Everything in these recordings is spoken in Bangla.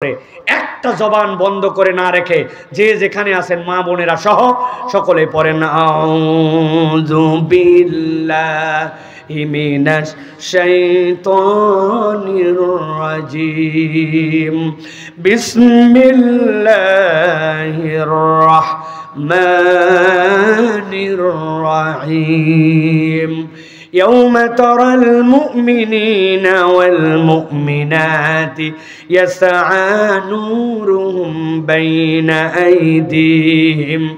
একটা জবান বন্ধ করে না রেখে যে যেখানে আছেন মা বোনেরা সহ সকলে পড়েন আউযু বিল্লাহি মিনাশ শাইতানির রাজিম বিসমিল্লাহির রাহমানির রাহিম يوم ترى المؤمنين والمؤمنات يسعى نورهم بين أيديهم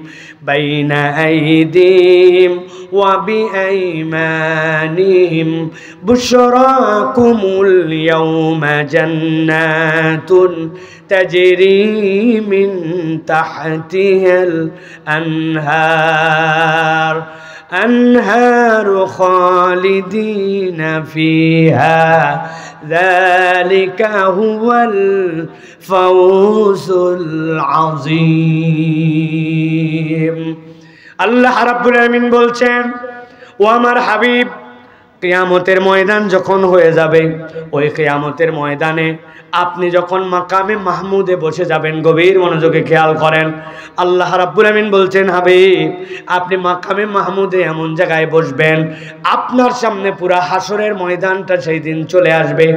وبأيمانهم بشراكم اليوم جنات تجري من تحتها الأنهار خالدين فيها ذلك هو الفوز العظيم আল্লাহ রাব্বুল আলামিন বলছেন ও আমার হাবিব কিয়ামতের ময়দান যখন হয়ে যাবে ওই কিয়ামতের ময়দানে আপনি যখন মাকামে মাহমুদে বসে যাবেন গভীর মনোযোগে খেয়াল করেন আল্লাহ রাব্বুল আমিন বলছেন হাবিব আপনি মাকামে মাহমুদে এমন জায়গায় বসবেন আপনার সামনে পুরা হাসরের ময়দানটা সেই দিন চলে আসবে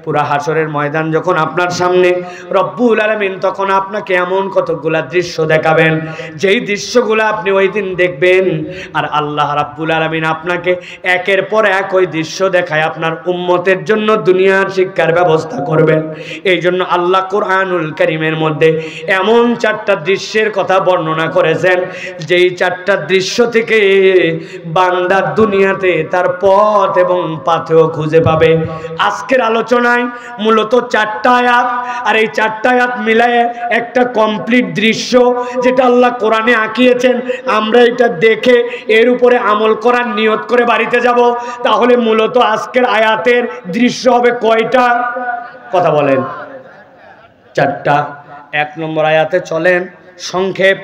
পুরা হাসরের ময়দান যখন আপনার সামনে রব্বুল আলামিন তখন আপনাকে এমন কতগুলা দৃশ্য দেখাবেন যেই দৃশ্যগুলো আপনি ওই দিন দেখবেন আর আল্লাহ রাব্বুল আলামিন আপনাকে একের পর এক ওই দৃশ্য দেখায় আপনার উম্মতের জন্য দুনিয়ার শিক্ষার ব্যবস্থা করবেন এই জন্য আল্লাহ কোরআনুল কারীমের মধ্যে এমন চারটা দৃশ্যের কথা বর্ণনা করেছেন যেই চারটা দৃশ্য থেকে বান্দা দুনিয়াতে তার পথ এবং পাথেও খুঁজে পাবে আজকের আলোচনায় মূলত চারটা আয়াত আর এই চারটা আয়াত মিলায়ে একটা কমপ্লিট দৃশ্য যেটা আল্লাহ কোরআনে আঁকিয়েছেন আমরা এটা দেখে এর উপরে আমল করার নিয়ত করে বাড়িতে যাব তাহলে মূলত আজকের আয়াতের দৃশ্য হবে কয়টা কথা বলেন চারটা এক নম্বর আয়াতে চলেন সংক্ষেপ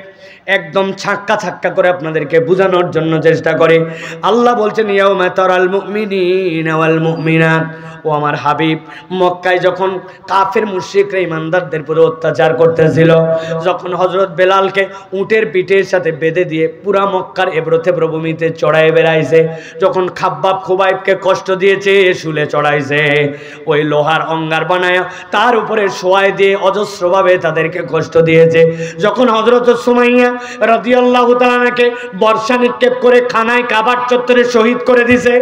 একদম ছাক্কা ছাক্কা করে আপনাদেরকে বোঝানোর জন্য চেষ্টা করি আল্লাহ বলছেন ইয়াউমা তারাল মুমিনিনা ওয়াল মুমিনাত ও আমার হাবিব মক্কায় যখন কাফের মুশরিকরা ঈমানদারদের উপরে অত্যাচার করতেছিল যখন হযরত বেলালকে উটের পিঠের সাথে বেঁধে দিয়ে পুরা মক্কার এবড়োথেবড়ো ভূমিতে চড়ায় বেড়াইছে যখন খাব্বাব খুবাইবকে কষ্ট দিয়েছে শুলে চড়াইছে ওই লোহার অঙ্গার বানায়া তার উপরে শোয়ায় দিয়ে অজস্রভাবে তাদেরকে কষ্ট দিয়েছে যখন হযরত সুমাইয়া রাদিয়াল্লাহু তাআলাকে বর্ষা নিক্ষেপ করে খানায় কাবার চত্বরে শহীদ করে দিয়েছে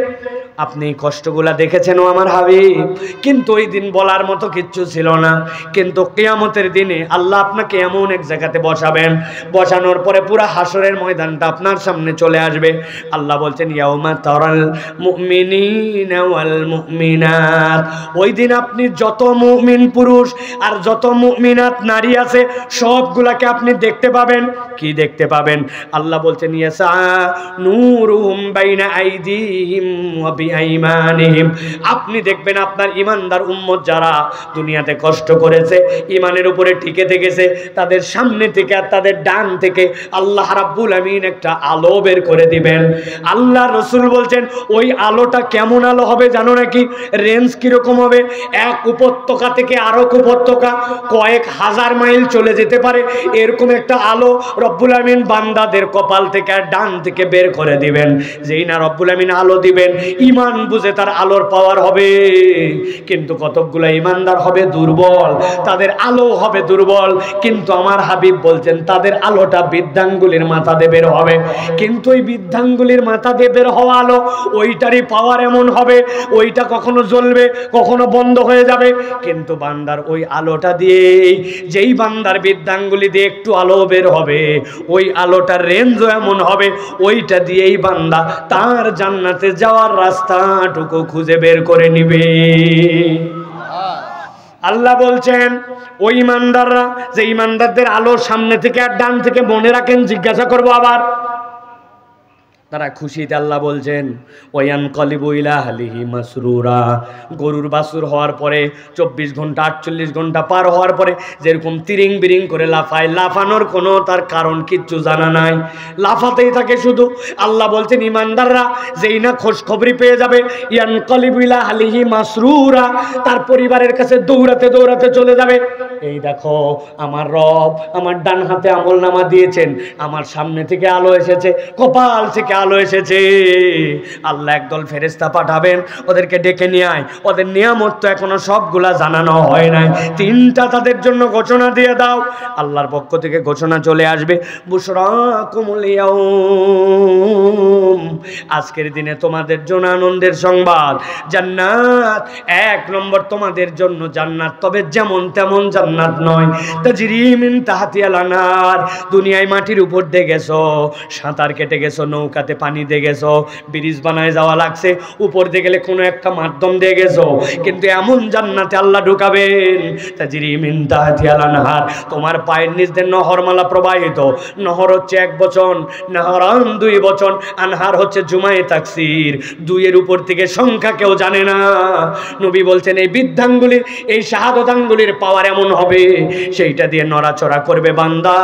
আপনি কষ্টগুলা দেখেছেন ও আমার হাবিব কিন্তু ওই দিন বলার মতো কিচ্ছু ছিল না কিন্তু কিয়ামতের দিনে আল্লাহ আপনাকে এমন এক জায়গাতে বসাবেন বসানোর পরে পুরো হাসরের ময়দানটা আপনার সামনে চলে আসবে আল্লাহ বলছেন ইয়াউমা তারাল মুমিনিনা ওয়াল মুমিনাত ওই দিন আপনি যত মুমিন পুরুষ আর যত মুমিনাত নারী আছে সবগুলাকে আপনি দেখতে পাবেন কি দেখতে পাবেন আল্লাহ বলছেন ইয়াসা নূরুহুম বাইনা আইদিহিম ওয়া বিআইমানিহিম আপনি দেখবেন আপনার ঈমানদার উম্মত যারা দুনিয়াতে কষ্ট করেছে ঈমানের উপরে টিকে থেকেছে তাদের সামনে থেকে আর তাদের ডান থেকে আল্লাহ রাব্বুল আমিন একটা আলো বের করে দিবেন আল্লাহ রাসূল বলছেন ওই আলোটা কেমন আলো হবে জানো নাকি রেঞ্জ কি রকম হবে এক উপত্যকা থেকে আরেক উপত্যকা কয়েক হাজার মাইল চলে যেতে পারে এরকম একটা আলো রব্বুল আমিন বান্দাদের কপাল থেকে আর ডান থেকে বের করে দিবেন যেই না রব্বুল আমিন আলো দিবেন ঈমান বুঝে তার আলোর পাওয়ার হবে কিন্তু কতকগুলো ঈমানদার হবে দুর্বল তাদের আলো হবে দুর্বল কিন্তু আমার হাবিব বলছেন তাদের আলোটা বৃদ্ধাঙ্গুলির মাথা দিয়ে বের হবে কিন্তু ওই বৃদ্ধাঙ্গুলির মাথা দিয়ে বের হওয়া আলো ওইটারই পাওয়ার এমন হবে ওইটা কখনো জ্বলবে কখনো বন্ধ হয়ে যাবে কিন্তু বান্দার ওই আলোটা দিয়ে যেই বান্দার বৃদ্ধাঙ্গুলি দিয়ে একটু আলো বের হবে ওই আলোটার রেঞ্জও এমন হবে ওইটা দিয়েই বান্দা তার জান্নাতে যাওয়ার রাস্তাটুকু খুঁজে বের করে নিবে আল্লাহ বলছেন ওই ঈমানদাররা যে ঈমানদারদের আলো সামনে থেকে আর ডান থেকে মনে রাখেন জিজ্ঞাসা করব আবার তারা খুশিতে আল্লাহ বলছেন ওয়ান কলিবু ইলা আহলিহি মাসরুরা। গরুর বাছুর হওয়ার পরে 24 ঘন্টা 48 ঘন্টা পার হওয়ার পরে যেরকম তিরিং বিরিং করে লাফায়, লাফানোর কোনো তার কারণ কিচ্ছু জানা নাই, লাফাতেই থাকে শুধু। আল্লাহ বলছেন ইমানদাররা যেই না খোঁজখবরি পেয়ে যাবে ইয়ান কলিবু ইলা আহলিহি মাসরুরা, তার পরিবারের কাছে দৌড়াতে দৌড়াতে চলে যাবে। এই দেখো আমার রব আমার ডান হাতে আমলনামা দিয়েছেন, আমার সামনে থেকে আলো এসেছে, কপাল থেকে আলো এসেছে। আল্লাহ একদল ফেরেশতা পাঠাবেন, ওদেরকে ডেকে নিয়ে আয়। ওদের নিয়ামত তো এখনো সবগুলা জানানো হয় নাই, 3টা তাদের জন্য ঘোষণা দিয়ে দাও। আল্লাহর পক্ষ থেকে ঘোষণা চলে আসবে, বুশরাকুমুল ইয়াউম, আজকের দিনে তোমাদের জন্য আনন্দের সংবাদ, জান্নাত। 1 নম্বর তোমাদের জন্য জান্নাত, তবে যেমন তেমন জান্নাত নয়। তাজরি মিন তাহতিহাল আনহার, দুনিয়ায় মাটির উপর দিয়ে গেছো, সাঁতার কেটে গেছো, নৌকাতে পানি দিয়ে গেছো, ব্রিজ বানায় যাওয়া লাগছে, উপর দিয়ে গেলে কোনো একটা মাধ্যম দিয়ে গেছো, কিন্তু এমন জান্নাতে আল্লাহ ঢুকাবেন তাজরি মিন তাহতিহাল আনহার, তোমার পায়ের নিচ দিয়ে নহরমালা প্রবাহিত। নহর হচ্ছে 1 বচন, নাহরান 2 বচন, আনহার হচ্ছে জুমায়ে তাকসির, 2 এর উপর থেকে সংখ্যা কেউ জানে না। নবী বলছেন এই বৃদ্ধাঙ্গুলির, এই শাহাদত আঙ্গুলির পাওয়ার এমন হবে, সেইটা দিয়ে নড়াচড়া করবে বান্দা,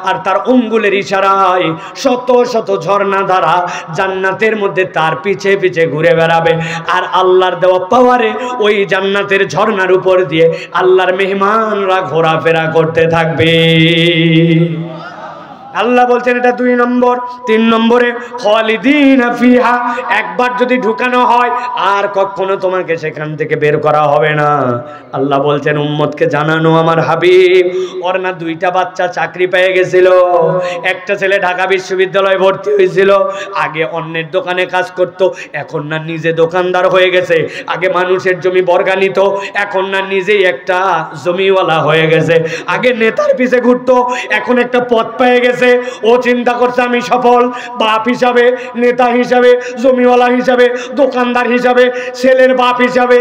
আর তার আঙ্গুলের ইশারায় শত শত ঝর্ণা ধারা জান্নাতের মধ্যে তার পিছে পিছে ঘুরে বেড়াবে। আর আল্লাহর দেওয়া পাওয়ারে ওই জান্নাতের ঝর্ণার উপর দিয়ে আল্লাহর মেহমানরা ঘোরাফেরা করতে থাকবে। আল্লাহ বলছেন এটা 2 নম্বর। 3 নম্বরে খালিদিনা ফিহা, একবার যদি ঢুকানো হয় আর কখনো তোমাকে সেখান থেকে বের করা হবে না। আল্লাহ বলছেন উম্মতকে জানানো আমার হাবিব, ওর না 2টা বাচ্চা চাকরি পেয়ে গেছিল। একটা ছেলে ঢাকা বিশ্ববিদ্যালয়ে ভর্তি হয়েছিল, আগে অন্যের দোকানে কাজ করত, এখন না নিজে দোকানদার হয়ে গেছে। আগে মানুষের জমি বর্গা নিত, এখন না নিজেই একটা জমিওয়ালা হয়ে গেছে। আগে নেতার পিছে ঘুরতো, এখন একটা পদ পেয়ে গেছে। ও চিন্তা করছে আমি সফল, বাপ হিসাবে, নেতা হিসাবে, জমিওয়ালা হিসাবে, দোকানদার হিসাবে, ছেলের বাপ হিসাবে।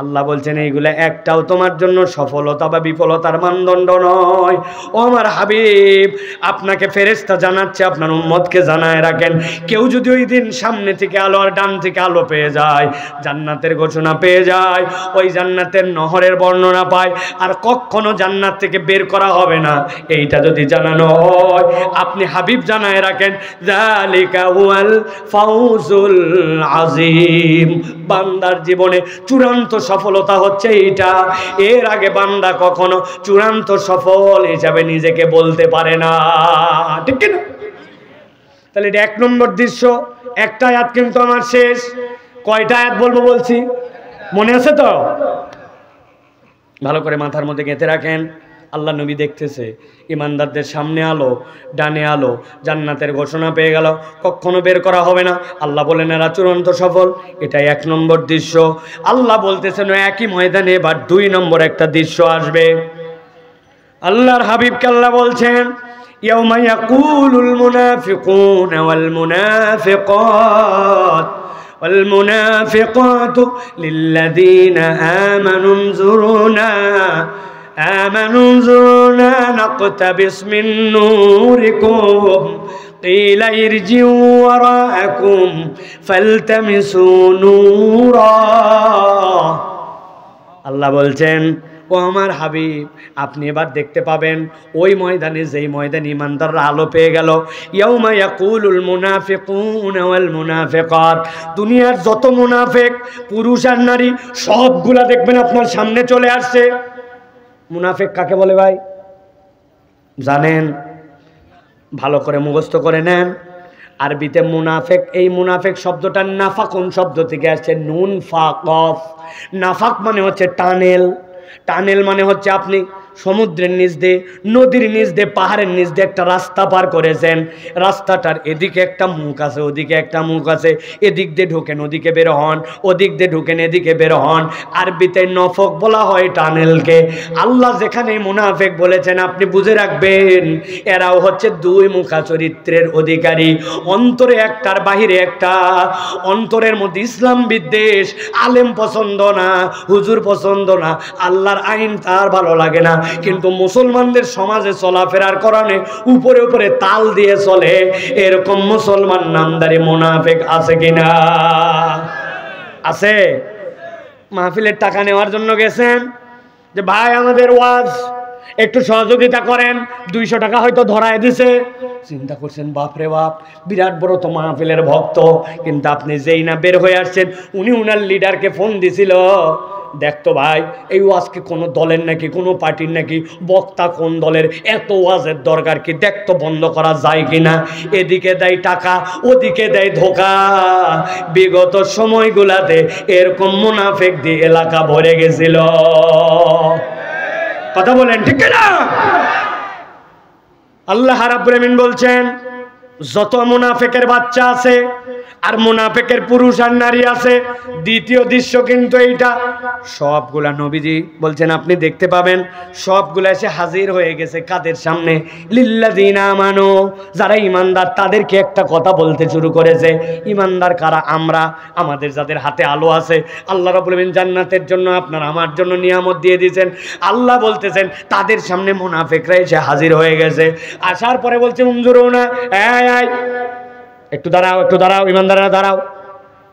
আল্লাহ বলছেন এইগুলা একটাও তোমার জন্য সফলতা বা বিফলতার মানদণ্ড নয়। ও আমার হাবিব, আপনাকে ফেরেশতা জানাচ্ছে, আপনার উম্মতকে জানায় রাখেন, কেউ যদি ওই দিন সামনে থেকে আলো আর ডান থেকে আলো পেয়ে যায়, জান্নাতের ঘোষণা পেয়ে যায়, ওই জান্নাতের নহরের বর্ণনা পায়, আর কখনো জান্নাত থেকে বের করা হবে না, এইটা যদি জানানো হয়, আপনি হাবিব জানায় রাখেন, যালিকা হুয়াল ফাউজুল আযীম, বান্দার জীবনে চূড়ান্ত সফলতা হচ্ছে এইটা। এর আগে বান্দা কখনো চূড়ান্ত সফল হিসাবে নিজেকে বলতে পারে না, ঠিক কি না? তাহলে এটা 1 নম্বর দৃশ্য। একটা আয়াত কিন্তু আমার শেষ। কয়টা আয়াত বলবো বলছি, মনে আছে তো? ভালো করে মাথার মধ্যে গেঁথে রাখেন। আল্লাহ নবী দেখতেছে ইমানদারদের সামনে আলো, ডানে আলো, জান্নাতের ঘোষণা পেয়ে গেল, কখনো বের করা হবে না। আল্লাহ বলেন এরা চূড়ান্ত সফল। এটাই 1 নম্বর দৃশ্য। আল্লাহ বলতেছেন একই ময়দানে এবার 2 নম্বর একটা দৃশ্য আসবে। আল্লাহর হাবিবকে আল্লাহ বলছেন ইয়াউমা ইয়াকুলুল মুনাফিকুনা ওয়াল মুনাফিকাত والمنافقات للذين آمنوا انظرونا نقتبس من نوركم قيل ارجعوا وراءكم فالتمسوا نورا। আল্লাহ বলছেন ও আমার হাবিব, আপনি এবার দেখতে পাবেন ওই ময়দানে, যেই ময়দানে ইমানদাররা আলো পেয়ে গেল, ইয়াউমা ইয়াকুলুল মুনাফিকুনা ওয়াল মুনাফিকাত, দুনিয়ার যত মুনাফিক পুরুষ আর নারী সবগুলা দেখবেন আপনার সামনে চলে আসছে। মুনাফিক কাকে বলে ভাই জানেন? ভালো করে মুখস্থ করে নেন। আরবিতে মুনাফিক, এই মুনাফিক শব্দটা নাফাকুন শব্দ থেকে আসছে, নুন ফা কফ। নাফাক মানে হচ্ছে টানেল, টানেল মানে হচ্ছে আপনি সমুদ্রের নিচ দিয়ে, নদীর নিচ দিয়ে, পাহাড়ের নিচ দিয়ে একটা রাস্তা পার করেছেন, রাস্তাটার এদিকে একটা মুখ আছে, ওদিকে একটা মুখ আছে, এদিক দিয়ে ঢোকেন ওদিকে বের হন, ওদিক দিয়ে ঢোকেন এদিকে বের হন। আরবিতে নফক বলা হয় টানেলকে। আল্লাহ যেখানে মুনাফিক বলেছেন আপনি বুঝে রাখবেন এরাও হচ্ছে 2 মুখা চরিত্রের অধিকারী। অন্তরে একটার বাহিরে একটা। অন্তরের মধ্যে ইসলাম বিদ্বেষ, আলেম পছন্দ না, হুজুর পছন্দ না, আল্লাহর আইন তার ভালো লাগে না, কিন্তু মুসলমানদের সমাজে চলাফেরার কারণে উপরে উপরে তাল দিয়ে চলে, এরকম মুসলমান নামদারি মুনাফিক আছে কিনা? আছে। মাহফিলের টাকা নেওয়ার জন্য গেছেন যে ভাই আমাদের ওয়াজ একটু সহযোগিতা করেন, 200 টাকা হয়তো ধরায় দিছে। চিন্তা করছেন বাপরে বাপ, বিরাট বড় তো মাহফিলের ভক্ত, কিন্তু আপনি যেই না বের হয়ে আসছেন উনি উনার লিডারকে ফোন দিছিল, দেখতো ভাই এই ওয়াজকে কোনো দলের নাকি কোনো পার্টির নাকি, বক্তা কোন দলের, এত ওয়াজের দরকার কি, দেখতো বন্ধ করা যায় কিনা। এদিকে দেয় টাকা, ওদিকে দেয় ধোকা। বিগত সময়গুলাতে এরকম মুনাফিক দিয়ে এলাকা ভরে গেছিল। কথা বলেন ঠিক না? আল্লাহ রাব্বুল আমিন বলছেন যত মুনাফিকের বাচ্চা আছে আর মুনাফিকের পুরুষ আর নারী আছে, দ্বিতীয় দৃশ্য কিন্তু এইটা, সবগুলা নবীজি বলছেন আপনি দেখতে পাবেন সবগুলা এসে হাজির হয়ে গেছে কাদের সামনে? লিল্লাযিনা আমানু, যারা ইমানদার তাদেরকে একটা কথা বলতে শুরু করেছে। ইমানদার কারা? আমরা, আমাদের যাদের হাতে আলো আছে। আল্লাহ রাব্বুল আমিন জান্নাতের জন্য আপনার আমার জন্য নিয়ামত দিয়ে দিয়েছেন। আল্লাহ বলতেছেন তাদের সামনে মুনাফিকরা এসে হাজির হয়ে গেছে। আসার পরে বলছে উনজুরুনা, এই একটু দাঁড়াও, একটু দাঁড়াও, ইমানদাররা দাঁড়াও।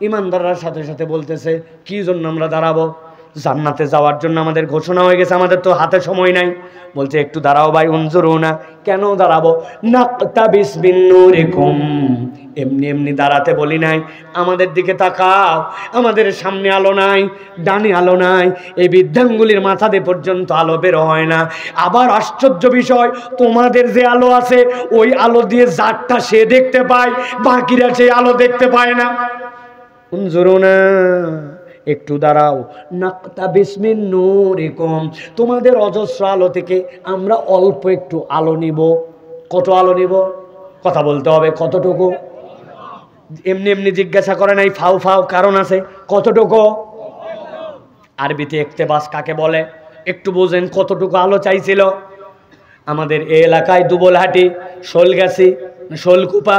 ইমানদাররা সাথে সাথে বলতেছে কি জন্য আমরা দাঁড়াবো? জান্নাতে যাওয়ার জন্য আমাদের ঘোষণা হয়ে গেছে, আমাদের তো হাতে সময় নাই। বলছে একটু দাঁড়াও ভাই, উনজুরুনা, কেন দাঁড়াবো? নাকতাবিস মিন নূরিকুম, এমনি এমনি দাঁড়াতে বলি নাই, আমাদের দিকে তাকাও। আমাদের সামনে আলো নাই, ডানে আলো নাই, এই বৃদ্ধাঙ্গুলির মাথাতে পর্যন্ত আলো বের হয় না। আবার আশ্চর্য বিষয়, তোমাদের যে আলো আছে ওই আলো দিয়ে যারটা সে দেখতে পায়, বাকিরা সেই আলো দেখতে পায় না। উনজুরুনা, একটু দাঁড়াও। নাকতাবিস মিন নূরিকুম, তোমাদের অজস্র আলো থেকে আমরা অল্প একটু আলো নিব। কত আলো নিব? কথা বলতে হবে, কতটুকু? এমনি এমনি জিজ্ঞাসা করে নাই, ফাও ফাও কারণ আছে। কতটুকু? আরবিতে ইকতেবাস কাকে বলে একটু বোঝেন। কতটুকু আলো চাইছিল? আমাদের এই এলাকায় দুবলহাটি, শোলগাছি, শোলকুপা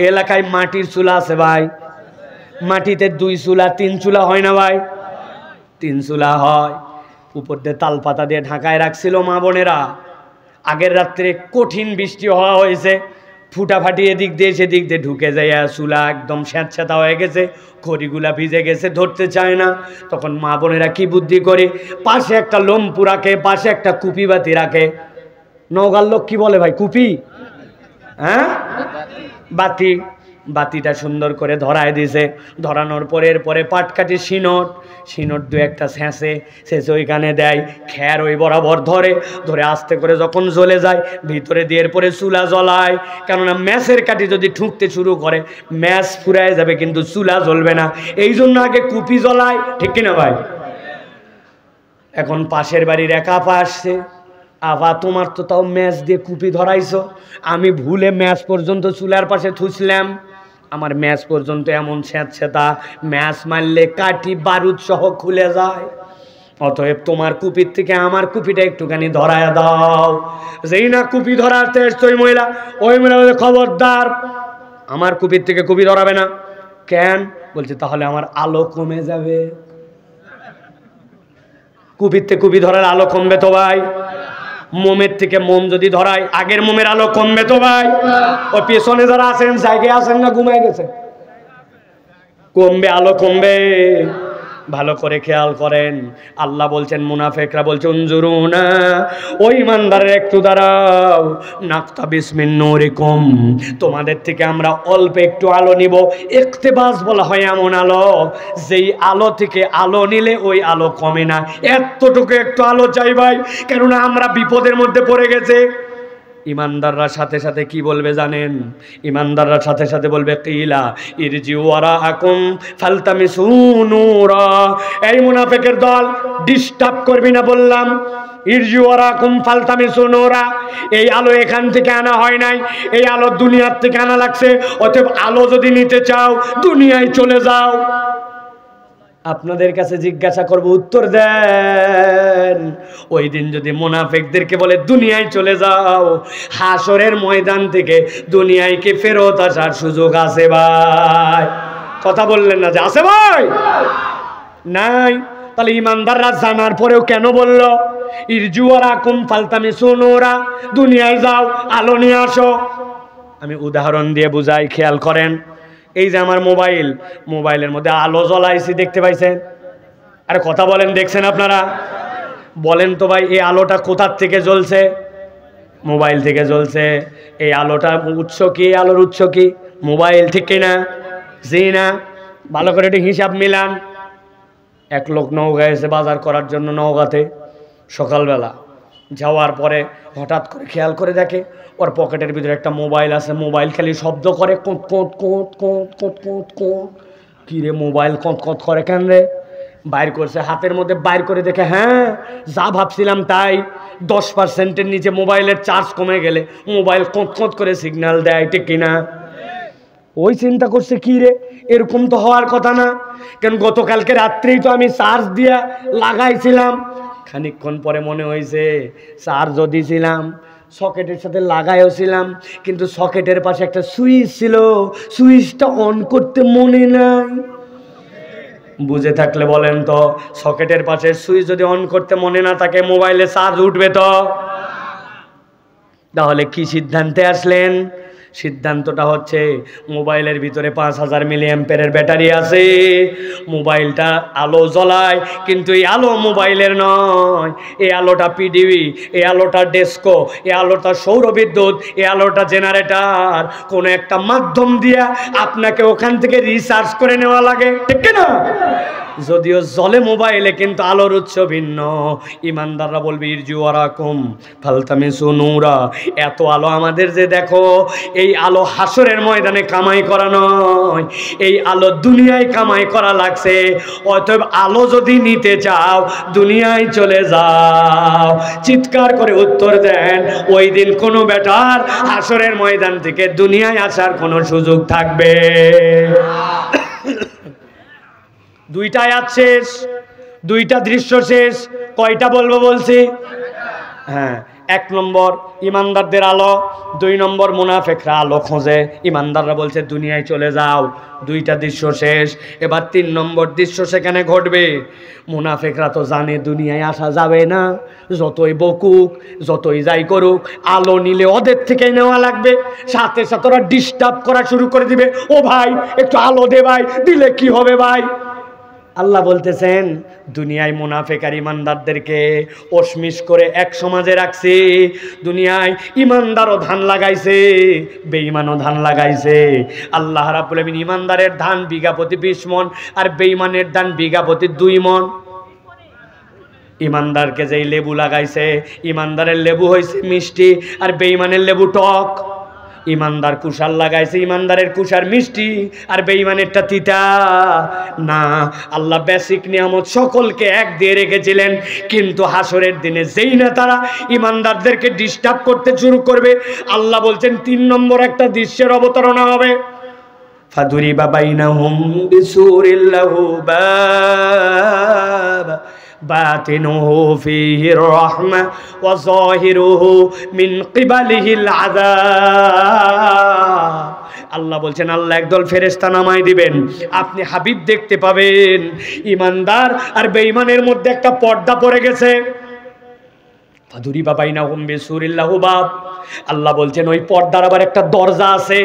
এলাকায় মাটির চুলা আছে ভাই। মাটিতে 2 চুলা 3 চুলা হয় না ভাই? 3 চুলা হয়। উপর দিয়ে তাল পাতা দিয়ে ঢাকায় রাখছিল মা বোনেরা। আগের রাত্রে কঠিন বৃষ্টি হওয়া হয়েছে, ফুটাফাটি এদিক দিয়ে সেদিক দিয়ে ঢুকে যায়, চুলা একদম স্যাঁতস্যাঁতা হয়ে গেছে, খড়িগুলা ভিজে গেছে, ধরতে চায় না। তখন মা বোনেরা কি বুদ্ধি করে, পাশে একটা লম্পু রাখে, পাশে একটা কুপি বাতি রাখে। নওগাঁর লোক কি বলে ভাই? কুপি, হ্যাঁ বাতি। বাতিটা সুন্দর করে ধরায় দিছে। ধরানোর পরে এরপরে পাটকাঠি সিনট 2-একটা ছেঁচে ওইখানে দেয়, খ্যার ওই বরাবর ধরে ধরে আস্তে করে যখন জ্বলে যায় ভিতরে দিয়ে এরপরে চুলা জ্বলায়। কেননা ম্যাচের কাঠি যদি ঠুকতে শুরু করে ম্যাচ ফুরায় যাবে, কিন্তু চুলা জ্বলবে না। এই জন্য আগে কুপি জ্বলায়, ঠিক কিনা ভাই? এখন পাশের বাড়ির এক আপা আসছে, আবা তোমার তো তাও ম্যাচ দিয়ে কুপি ধরাইছো, আমি ভুলে ম্যাচ পর্যন্ত চুলার পাশে থুসলাম, আমার ম্যাচ পর্যন্ত এমন স্যাঁতস্যাঁতা, ম্যাচ মারলে কাঠি বারুদ সহ খুলে যায়। অতএব তোমার কুপির থেকে আমার কুপিটা একটুখানি ধরায় দাও। যেই না কুপি ধরাতে এসছে ওই মহিলা বলে খবরদার, আমার কুপির থেকে কুপি ধরাবে না। কেন? বলছে তাহলে আমার আলো কমে যাবে। কুপির থেকে কুপি ধরার আলো কমবে তো ভাই? মোমের থেকে মোম যদি ধরায় আগের মোমের আলো কমবে তো ভাই? ওই পেছনে যারা আছেন জায়গায় আছেন না ঘুমায় গেছে? কমবে, আলো কমবে। ভালো করে খেয়াল করেন, আল্লাহ বলছেন মুনাফিকরা বলছে উনজুরুনা, ওই ইমানদারের একটু দাঁড়াও। নাকতাবিস মিন নূরিকুম, তোমাদের থেকে আমরা অল্প একটু আলো নিব। ইকতেবাস বলা হয় এমন আলো যেই আলো থেকে আলো নিলে ওই আলো কমে না। এতটুকু একটু আলো চাই ভাই, কেননা আমরা বিপদের মধ্যে পড়ে গেছে। ইমানদাররা সাথে সাথে কি বলবে জানেন? ইমানদাররা সাথে সাথে বলবে কিলা ইরজিউ ওয়ারাআকুম ফালতামিসু নূরা। এই মুনাফিকের দল, ডিস্টার্ব করবি না বললাম। ইরজিউ ওয়ারাআকুম ফালতামিসু নূরা, এই আলো এখান থেকে আনা হয় নাই, এই আলো দুনিয়ার থেকে আনা লাগছে। অতএব আলো যদি নিতে চাও দুনিয়ায় চলে যাও। আপনাদের কাছে জিজ্ঞাসা করব, উত্তর দেন। ওই দিন যদি মুনাফিকদেরকে বলে দুনিয়ায় চলে যাও, হাসরের ময়দান থেকে দুনিয়ায় কি ফেরত আসার সুযোগ আছে ভাই? কথা বললেন না যে আছে ভাই? নাই। তাহলে ইমানদাররা জানার পরেও কেন বলল? ইরজু ওয়ারাকুম ফালতামিসু নূরা, দুনিয়ায় যাও আলো নিয়ে আসো। আমি উদাহরণ দিয়ে বুঝাই, খেয়াল করেন। এই যে আমার মোবাইলের মধ্যে আলো জ্বলাইছি, দেখতে পাইছেন? আরে কথা বলেন, দেখছেন আপনারা? বলেন তো ভাই, এই আলোটা কোথার থেকে জ্বলছে? মোবাইল থেকে জ্বলছে। এই আলোটা উৎস কি? আলোর উৎস কি? মোবাইল, ঠিক কিনা? জি না? ভালো করে একটু হিসাব মিলান। এক লোক নওগাঁ এসে বাজার করার জন্য, নওগাঁতে সকালবেলা যাওয়ার পরে হঠাৎ করে খেয়াল করে দেখে ওর পকেটের ভিতরে একটা মোবাইল আছে। মোবাইল খালি শব্দ করে, কোঁত কোঁত কোঁত কোঁত কোঁত কোঁত কোঁত। কী রে, মোবাইল কোঁত কোঁত করে কেন রে? বাইর করছে, হাতের মধ্যে বাইর করে দেখে, হ্যাঁ যা ভাবছিলাম তাই। 10%-এর নিচে মোবাইলের চার্জ কমে গেলে মোবাইল কোঁত কোঁত করে সিগন্যাল দেয়, ঠিক কিনা? ওই চিন্তা করছে, কি রে, এরকম তো হওয়ার কথা না। কেন গতকালকে রাত্রেই তো আমি চার্জ দিয়া লাগাইছিলাম। খানিকক্ষণ পরে মনে হয়েছে চার্জও দিয়েছিলাম, সকেটের সাথে লাগাইও ছিলাম, কিন্তু সকেটের পাশে একটা সুইচ ছিল, সুইচটা অন করতে মনে নাই। বুঝে থাকলে বলেন তো, সকেটের পাশে সুইচ যদি অন করতে মনে না থাকে, মোবাইলে চার্জ উঠবে তো? তাহলে কি সিদ্ধান্তে আসলেন? সিদ্ধান্তটা হচ্ছে, মোবাইলের ভিতরে 5000 মিলিঅ্যাম্পিয়ারের ব্যাটারি আছে। মোবাইলটা আলো জ্বলায়, কিন্তু এই আলো মোবাইলের নয়। এই আলোটা পিডিবি, এই আলোটা ডেস্কো, এই আলোটা সৌরবিদ্যুৎ, এই আলোটা জেনারেটর। কোনো একটা মাধ্যম দিয়া আপনাকে ওখান থেকে রিচার্জ করে নেওয়া লাগে, ঠিক না? যদিও জ্বলে মোবাইলে, কিন্তু আলোর উৎস ভিন্ন। ইমানদাররা বলবে ইরজু ওয়ারাকুম ফালতামিসু নূরা। এত আলো আমাদের যে দেখো, এই আলো হাসরের ময়দানে কামাই করা নয়, এই আলো দুনিয়ায় কামাই করা লাগছে। অতএব আলো যদি নিতে চাও, দুনিয়ায় চলে যাও। চিৎকার করে উত্তর দেন, ওই দিন কোনো বেটার হাসরের ময়দান থেকে দুনিয়ায় আসার কোনো সুযোগ থাকবে? দুইটা আয়াত শেষ, দুইটা দৃশ্য শেষ। কয়টা বলবো বলছি? হ্যাঁ, 1 নম্বর ইমানদারদের আলো, 2 নম্বর মুনাফিকরা আলো খোঁজে। ইমানদাররা বলছে দুনিয়ায় চলে যাও। দুইটা দৃশ্য শেষ। এবার 3 নম্বর দৃশ্য সেখানে ঘটবে। মুনাফিকরা তো জানে দুনিয়ায় আসা যাবে না, যতই বকুক, যতই যাই করুক, আলো নিলে ওদের থেকে নেওয়া লাগবে। সাথে সাথে ওরা ডিস্টার্ব করা শুরু করে দিবে, ও ভাই একটু আলো দে ভাই, দিলে কি হবে ভাই? আল্লাহ বলতেছেন, দুনিয়ায় মুনাফিক আর ইমানদারদেরকে ওশমিশ করে এক সমাজে রাখছে। দুনিয়ায় ইমানদারও ধান লাগাইছে, বেঈমানও ধান লাগাইছে। আল্লাহ রাব্বুল আমিন ইমানদারের ধান বিঘা প্রতি 20 মণ, আর বেঈমানের ধান বিঘা প্রতি 2 মণ। ইমানদারকে যেই লেবু লাগাইছে, ইমানদারের লেবু হয়েছে মিষ্টি, আর বেঈমানের লেবু টক। ইমানদার কুশার লাগাইছে, ইমানদারের কুশার মিষ্টি, আর বেঈমানেরটা তিতা। না, আল্লাহ বেসিক নিয়ামত সকলকে এক দিয়ে রেখেছিলেন, কিন্তু হাসরের দিনে যেই না তারা ইমানদারদেরকে ডিস্টার্ব করতে শুরু করবে, আল্লাহ বলছেন 3 নম্বর একটা দৃশ্যের অবতারণা হবে। ফাদুরিবা বাইনাহুম বিসুরিল লাহু বাব বাতিনুহু ফীহির রাহমা ওয়া যাহিরুহু মিন কিবালিহিল আযাব। আল্লাহ বলছেন, আল্লাহ একদল ফেরেশতা নামায় দিবেন, আপনি হাবিব দেখতে পাবেন। ইমানদার আর বেঈমানের মধ্যে একটা পর্দা পড়ে গেছে। ফাদুরিবা বাইনাহুম বিসুরিল লাহু বাব। আল্লাহ বলছেন, ওই পর্দার আবার একটা দরজা আছে,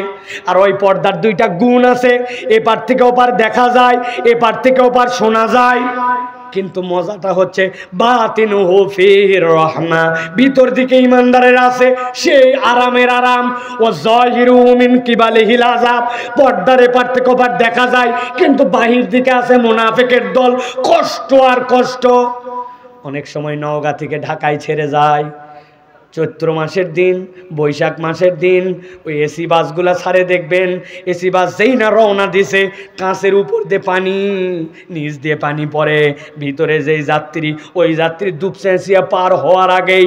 আর ওই পর্দার 2টা গুণ আছে। এপার থেকে ওপার দেখা যায়, এপার থেকে ওপার শোনা যায়। কিন্তু মজাটা হচ্ছে বাতিনুহু ফীহির রাহমা, ভিতর দিকে ইমানদারের আছে সেই আরামের আরাম। ও যাহিরুহু মিন কিবালিহিল আযাব, পর্দার এপার থেকে ওপার দেখা যায়, কিন্তু বাহির দিকে আছে মুনাফিকের দল, কষ্ট আর কষ্ট। অনেক সময় নওগাঁ থেকে ঢাকায় ছেড়ে যায়, চৈত্র মাসের দিন, বৈশাখ মাসের দিন, ওই এসি বাসগুলা ছাড়ে দেখবেন, এসি বাস যেই না রওনা দিছে, কাঁচের উপর দিয়ে পানি, নিচ দিয়ে পানি পড়ে। ভিতরে যেই যাত্রী, ওই যাত্রী দুপচেঁচিয়া পার হওয়ার আগেই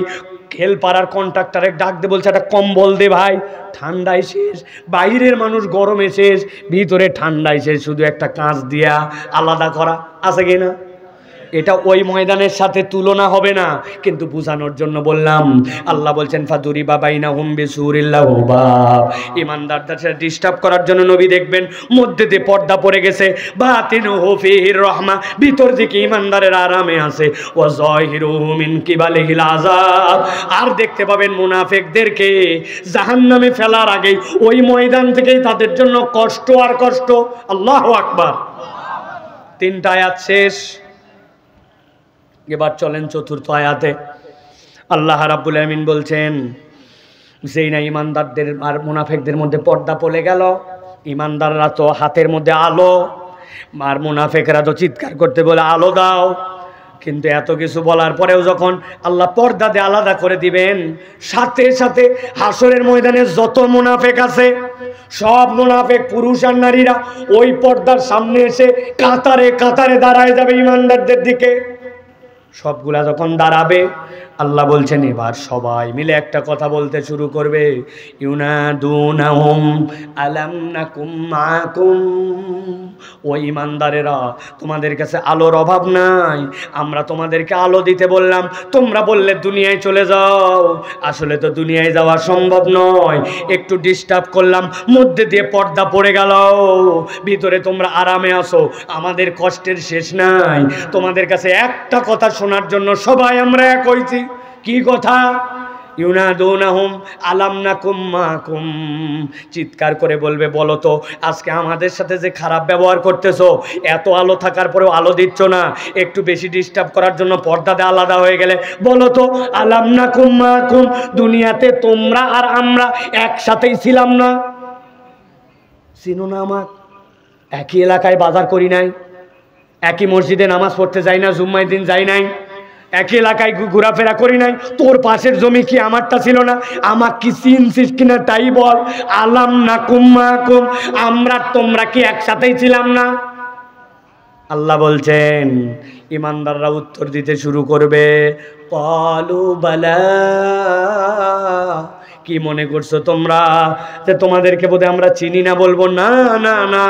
হেলপাড়ার কন্ট্রাক্টরে ডাক দিয়ে বলছে, একটা কম্বল দে ভাই, ঠান্ডায় শেষ। বাইরের মানুষ গরমে শেষ, ভিতরে ঠান্ডায় শেষ। শুধু একটা কাঁচ দিয়া আলাদা করা আছে কিনা? এটা ওই ময়দানের সাথে তুলনা হবে না, কিন্তু বোঝানোর জন্য বললাম। আল্লাহ বলছেন ফাদুরিবা বাইনাহুম বিসুরিল্লাহু বাব। ঈমানদারদের সাথে ডিস্টার্ব করার জন্য নবী দেখবেন মধ্যে দিয়ে পর্দা পড়ে গেছে, বাতিনুহু ফীহির রাহমা, ভিতর দিকে ঈমানদারের আরামে আছে, ওয়া যাহিরুহু মিন কিবালিহিল আযাব। আর দেখতে পাবেন মুনাফিকদেরকে জাহান্নামে ফেলার আগে ওই ময়দান থেকেই তাদের জন্য কষ্ট আর কষ্ট। আল্লাহু আকবার। 3টা আয়াত শেষ, এবার চলেন 4র্থ আয়াতে। আল্লাহ রাব্বুল আমিন বলছেন যেই না ঈমানদারদের আর মুনাফিকদের মধ্যে পর্দা পড়ে গেল, ঈমানদাররা তো হাতের মধ্যে আলো, আর মুনাফিকরা তো চিৎকার করতে বলে আলো দাও। কিন্তু এত কিছু বলার পরেও যখন আল্লাহ পর্দা দিয়ে আলাদা করে দিবেন, সাথে সাথে হাসরের ময়দানে যত মুনাফিক আছে সব মুনাফিক পুরুষ আর নারীরা ওই পর্দার সামনে এসে কাতারে কাতারে দাঁড়ায় যাবে ঈমানদারদের দিকে। সবগুলা যখন দাঁড়াবে, আল্লাহ বলছেন এবার সবাই মিলে একটা কথা বলতে শুরু করবে, ইউনাদুনাহুম আলাম নাকুম মাকুম। ও ঈমানদারেরা, তোমাদের কাছে আলোর অভাব নাই, আমরা তোমাদেরকে আলো দিতে বললাম, তোমরা বললে দুনিয়ায় চলে যাও। আসলে তো দুনিয়ায় যাওয়া সম্ভব নয়, একটু ডিস্টার্ব করলাম, মধ্যে দিয়ে পর্দা পড়ে গেল, ভিতরে তোমরা আরামে আসো, আমাদের কষ্টের শেষ নাই। তোমাদের কাছে একটা কথা শোনার জন্য সবাই আমরা এক হইছি। কি কথা? ইউনাদুনাহুম আলাম নাকুম মাকুম। চিৎকার করে বলবে, বলো তো আজকে আমাদের সাথে যে খারাপ ব্যবহার করতেছো, এত আলো থাকার পরেও আলো দিচ্ছ না, একটু বেশি ডিস্টার্ব করার জন্য পর্দাতে আলাদা হয়ে গেলে, বলো তো আলাম নাকুম মাকুম, দুনিয়াতে তোমরা আর আমরা একসাথেই ছিলাম না? চিনো না আমার? একই এলাকায় বাজার করি নাই, একই মসজিদে নামাজ পড়তে যাই না, জুম্মার দিন যাই নাই, একই এলাকায় ঘোরাফেরা করি নাই? তোর পাশের জমি কি আমারটা ছিল না? আমার কি চিনছিস কিনা তাই বল। আলাম নাকুম মাকুম, আমরা তোমরা কি একসাথেই ছিলাম না? আল্লাহ বলছেন ঈমানদাররা উত্তর দিতে শুরু করবে, ক্বালু বালা। কি মনে করছো তোমরা যে তোমাদেরকে বোধহয় আমরা চিনি না? বলবো না না না,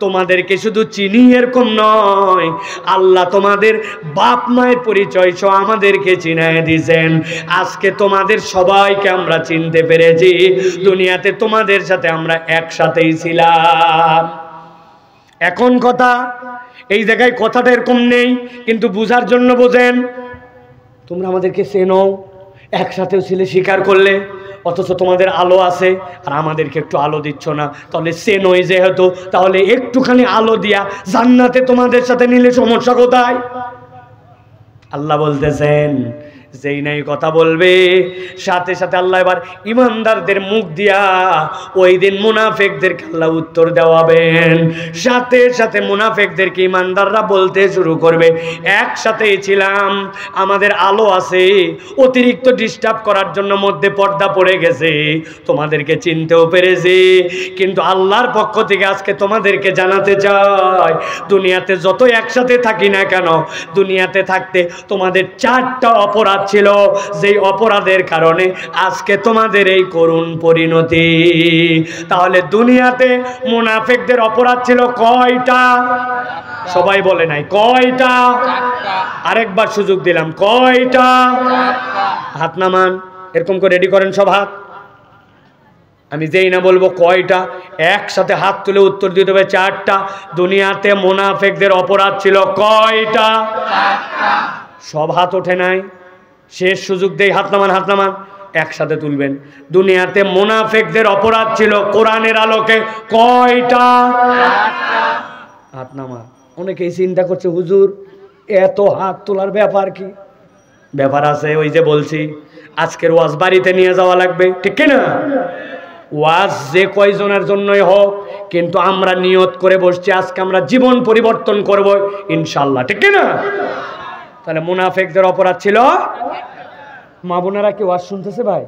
তোমাদেরকে শুধু চিনি এরকম নয়, আল্লাহ তোমাদের বাপ মায়ের পরিচয় সহ আমাদেরকে চিনায় দিয়েছেন। আজকে তোমাদের সবাইকে আমরা চিনতে পেরেছি, দুনিয়াতে তোমাদের সাথে আমরা একসাথেই ছিলাম। এখন কথা এই জায়গায় কথাটা এরকম নেই, কিন্তু বুঝার জন্য বোঝেন। তোমরা আমাদেরকে চেনো, একসাথেও ছিলে, স্বীকার করলে, অথচ তোমাদের আলো আছে আর আমাদেরকে একটু আলো দিচ্ছ না। তাহলে চেনোই যেহেতু, তাহলে একটুখানি আলো দিয়া জান্নাতে তোমাদের সাথে নিলে সমস্যা কোথায়? আল্লাহ বলতেছেন যেই নাই কথা বলবে, সাথে সাথে আল্লাহ এবার ঈমানদারদের মুখ দিয়া ওই দিন মুনাফিকদেরকে আল্লাহ উত্তর দেওয়াবেন। সাথে সাথে মুনাফিকদেরকে ঈমানদাররা বলতে শুরু করবে, একসাথেই ছিলাম, আমাদের আলো আছে, অতিরিক্ত ডিস্টার্ব করার জন্য মধ্যে পর্দা পড়ে গেছে, তোমাদেরকে চিনতেও পেরেছি। কিন্তু আল্লাহর পক্ষ থেকে আজকে তোমাদেরকে জানাতে চাই, দুনিয়াতে যত একসাথে থাকি না কেন, দুনিয়াতে থাকতে তোমাদের 4টা অপরাধ ছিল, যেই অপরাধের কারণে আজকে তোমাদের এই করুণ পরিণতি। তাহলে দুনিয়াতে মুনাফিকদের অপরাধ ছিল কয়টা? সবাই বলে নাই কয়টা? আরেকবার সুযোগ দিলাম, কয়টা? হাত নামান, এরকম করে রেডি করেন সব হাত। আমি যেই না বলবো কয়টা, একসাথে হাত তুলে উত্তর দিতে হবে 4টা। দুনিয়াতে মুনাফিকদের অপরাধ ছিল কয়টা? সব হাত ওঠে নাই, শেষ সুযোগ দেই, হাত নামান, হাত নামান, একসাথে তুলবেন। দুনিয়াতে মুনাফিকদের অপরাধ ছিল কোরআনের আলোকে কয়টা? হাত নামান। অনেকেই চিন্তা করছে হুজুর এত হাত তোলার ব্যাপার কি? ব্যাপার আছে, ওই যে বলছি আজকের ওয়াজ বাড়িতে নিয়ে যাওয়া লাগবে, ঠিক কিনা? ওয়াজ যে কয়জনের জন্যই হোক, কিন্তু আমরা নিয়ত করে বসছি আজকে আমরা জীবন পরিবর্তন করব ইনশাআল্লাহ, ঠিক কিনা? তাহলে মুনাফিকদের অপরাধ ছিল। মা বোনেরা কি ওয়াজ শুনতেছে ভাই?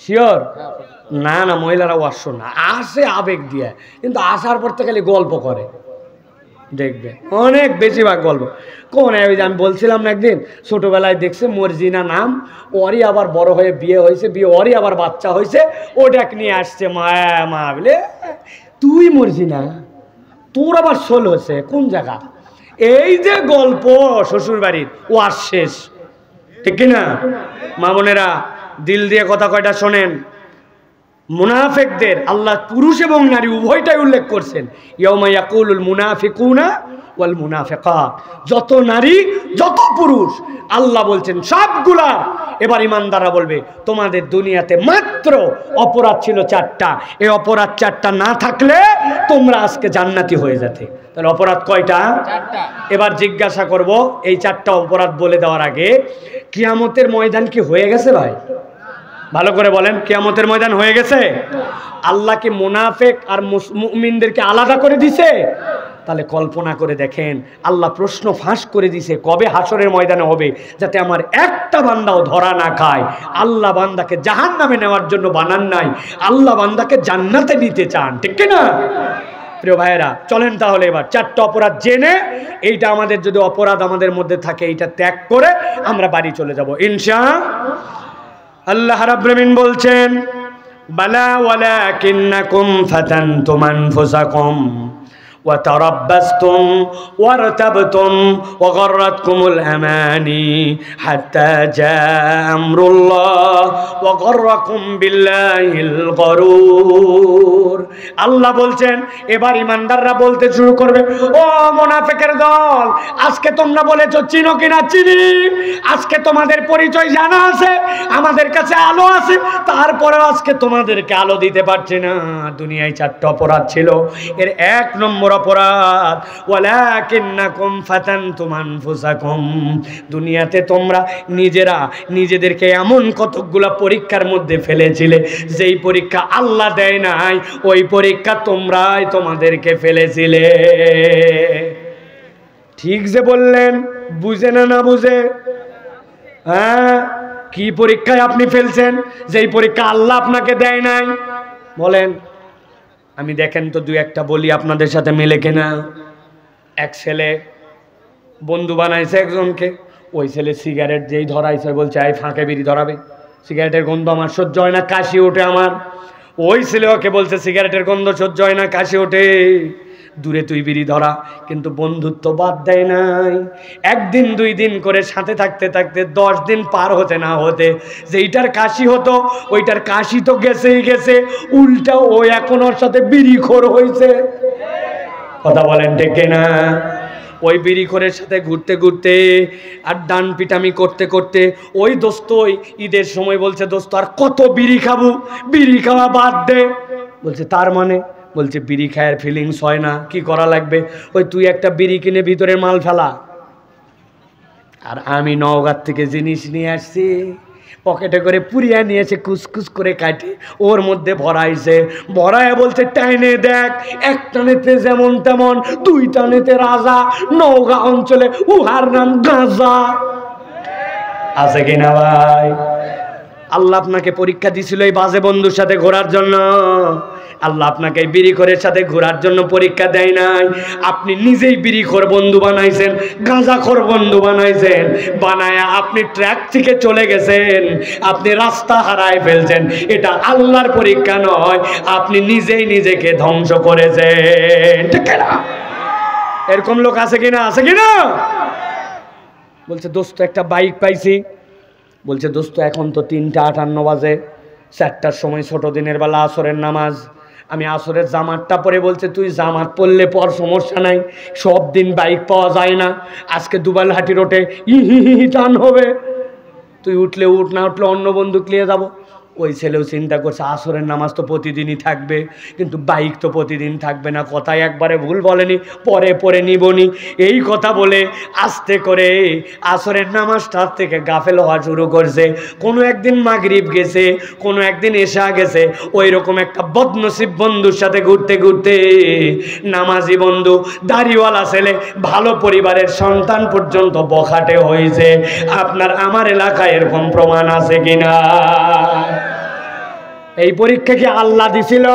শিওর? না না, মহিলারা ওয়াজ শোন না, আসে আবেগ দিয়ে, কিন্তু আসার পর তো খালি গল্প করে, দেখবে অনেক বেশিরভাগ গল্প। কোন আমি বলছিলাম না একদিন, ছোটবেলায় দেখছে মর্জিনা নাম, ওরই আবার বড় হয়ে বিয়ে হয়েছে, বিয়ে ওরই আবার বাচ্চা হয়েছে, ওটাকে নিয়ে আসছে মা বলে, তুই মর্জিনা, তোর আবার শোল হয়েছে কোন জায়গা? এই যে গল্প শ্বশুর বাড়ির ও আর শেষ, ঠিক কিনা? মা বোনেরা দিল দিয়ে কথা কয়টা শোনেন। মুনাফিকদের আল্লাহ পুরুষ এবং নারী উভয়টাই উল্লেখ করছেন। ইয়াউমা ইয়াকুলুল মুনাফিকুনা ওয়াল মুনাফিকাত, যত নারী যত পুরুষ আল্লাহ বলছেন সবগুলা। এবার ইমানদাররা বলবে তোমাদের দুনিয়াতে মাত্র অপরাধ ছিল 4টা, এই অপরাধ 4টা না থাকলে তোমরা আজকে জান্নাতি হয়ে যেতে। তাহলে অপরাধ কয়টা? 4টা। এবার জিজ্ঞাসা করব এই 4টা অপরাধ বলে দেওয়ার আগে, কিয়ামতের ময়দান কি হয়ে গেছে ভাই? ভালো করে বলেন, কিয়ামতের ময়দান হয়ে গেছে? আল্লাহ কি মুনাফিক আর মুমিনদেরকে আলাদা করে দিছে? তাহলে কল্পনা করে দেখেন, আল্লাহ প্রশ্ন ফাঁস করে দিছে কবে হাসরের ময়দানে হবে, যাতে আমার একটা বান্দাও ধরা না খায়। আল্লাহ বান্দাকে জাহান্নামে নেওয়ার জন্য বানান নাই, আল্লাহ বান্দাকে জান্নাতে নিতে চান, ঠিক কি না? প্রিয় ভাইয়েরা চলেন তাহলে এবার 4টা অপরাধ জেনে, এইটা আমাদের যদি অপরাধ আমাদের মধ্যে থাকে এইটা ত্যাগ করে আমরা বাড়ি চলে যাব ইনশাআল্লাহ। আল্লাহ রাব্বুল আমিন বলছেন, বালা ওয়ালাকিন্নাকুম ফাতানতুম আনফুসাকুম وتربصتم وارتبتم وغرتكم الأماني حتى جاء أمر الله وغركم بالله الغرور। আল্লাহ বলছেন এবার ইমানদাররা বলতে শুরু করবে, ও মুনাফিকের দল, আজকে তোমরা বলেছো চিনো কিনা? চিনি। আজকে তোমাদের পরিচয় জানা আছে, আমাদের কাছে আলো আছে, তারপরে আজকে তোমাদেরকে আলো দিতে পারছি না। দুনিয়ায় 4টা অপরাধ ছিল, এর 1 নম্বর অপরাধ ওয়ালাকিন্নাকুম ফাতানতুম আনফুসাকুম, দুনিয়াতে তোমরা নিজেরা নিজেদেরকে এমন কতগুলা পরীক্ষার মধ্যে ফেলেছিলে যেই পরীক্ষা আল্লাহ দেয় নাই, ওই পরীক্ষা তোমরাই তোমাদেরকে ফেলেছিলে। ঠিক যে বললেন, বুঝে না না বুঝে? হ্যাঁ, কি পরীক্ষায় আপনি ফেলছেন যেই পরীক্ষা আল্লাহ আপনাকে দেয় নাই? বলেন। আমি দেখেন তো 2-1টা বলি আপনাদের সাথে মিলে কিনা। এক ছেলে বন্ধু বানাইছে একজনকে, ওই ছেলে সিগারেট যেই ধরাইছে বলছে এই ফাঁকে বিড়ি ধরাবে, সিগারেটের গন্ধ আমার সহ্য হয় না, কাশি ওঠে আমার। ওই ছেলে ওকে বলছে সিগারেটের গন্ধ সহ্য হয় না, কাশি ওঠে, দূরে তুই বিড়ি ধরা। কিন্তু বন্ধুত্ব বাদ দেয় নাই। 1 দিন 2 দিন করে সাথে থাকতে থাকতে 10 দিন পার হতে না হতে যেইটার কাশি হতো ওইটার কাশি তো গেছেই গেছে, উল্টা ও এখন ওর সাথে বিড়িখোর হয়েছে। কথা বলেন ঠিক না? ওই বিড়িখোরের সাথে ঘুরতে ঘুরতে আর ডান পিটামি করতে করতে ওই দোস্ত ঈদের সময় বলছে, দোস্ত আর কত বিড়ি খাবো, বিড়ি খাওয়া বাদ দে। বলছে তার মানে? বলছে বিড়ি খায়ের ফিলিংস হয় না, কি করা লাগবে? ওই তুই একটা বিড়ি কিনে ভিতরের মাল ফেলা, আর আমি নওগাঁ থেকে জিনিস নিয়ে আসছি, পকেটে করে পুরিয়া নিয়েছে, কুচকুচ করে কাটে ওর মধ্যে ভরাইছে, ভরায় বলছে টাইনে দেখ, 1 টানেতে যেমন তেমন, 2 টানেতে রাজা। নওগাঁ অঞ্চলে উহার নাম গাঁজা। আছে কিনা ভাই? আল্লাহ আপনাকে পরীক্ষা দিছিল এই বাজে বন্ধুর সাথে ঘোরার জন্য। আল্লাহ আপনাকে বিড়িখোরের সাথে ঘোরার জন্য পরীক্ষা দেয় নাই। আপনি নিজেই বিড়িখোর বন্ধু বানাইছেন, গাঁজাখোর বন্ধু বানাইছেন, বানায়া আপনি ট্র্যাক থেকে চলে গেছেন, আপনি রাস্তা হারায় ফেলছেন। এটা আল্লাহর পরীক্ষা নয়, আপনি নিজেই নিজেকে ধ্বংস করেছেন। ঠিক না? এরকম লোক আছে কিনা? আছে কিনা? বলছে দোস্ত একটা বাইক পাইছি। বলছে দোস্ত এখন তো 3:58 বাজে, 4টার সময় ছোট দিনের বেলা আসরের নামাজ, আমি আসরের জামাতটা পরে। বলছে তুই জামাত পড়লে পর সমস্যা নাই, সব দিন বাইক পাওয়া যায় না, আজকে দুবাইলহাটি রোডে ই টান হবে, তুই উঠলে উঠ, না উঠলে অন্য বন্ধু নিয়ে যাবো। ওই ছেলেও চিন্তা করছে আসরের নামাজ তো প্রতিদিনই থাকবে, কিন্তু বাইক তো প্রতিদিন থাকবে না, কথায় একবারে ভুল বলেনি, পরে পরে নিবনি। এই কথা বলে আস্তে করে আসরের নামাজটার থেকে গাফেল হওয়া শুরু করছে। কোনো একদিন মাগরিব গেছে, কোনো একদিন এশা গেছে, ওই রকম একটা বদনসিব বন্ধুর সাথে ঘুরতে ঘুরতে নামাজি বন্ধু, দাড়িওয়ালা ছেলে, ভালো পরিবারের সন্তান পর্যন্ত বখাটে হয়েছে। আপনার আমার এলাকায় এরকম প্রমাণ আছে কিনা? এই পরীক্ষা কি আল্লাহ দিছিল?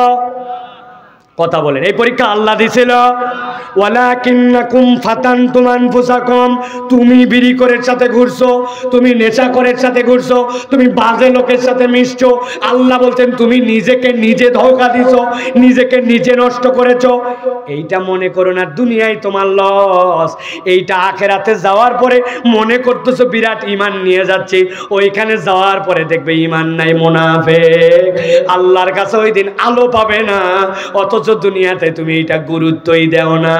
কথা বলেন, এই পরীক্ষা আল্লাহ দিছিল? ওয়ালাকিন্নাকুম ফাতানতুম আনফুসাকুম, তুমি বিড়িখোরের সাথে ঘুরছো, তুমি নেশাখোরের সাথে ঘুরছো, তুমি বাজে লোকের সাথে মিশছো। আল্লাহ বলছেন তুমি নিজেকে নিজে ধোঁকা দিছো, নিজেকে নিজে নষ্ট করেছো। এইটা মনে করো না দুনিয়ায় তোমার লস, এইটা আখিরাতে যাওয়ার পরে মনে করতেছো বিরাট ঈমান নিয়ে যাচ্ছি, ওইখানে যাওয়ার পরে দেখবে ঈমান নাই, মুনাফিক। আল্লাহর কাছে ওই দিন আলো পাবে না, অথচ দুনিয়াতে তুমি এটা গুরুত্বই দেও না।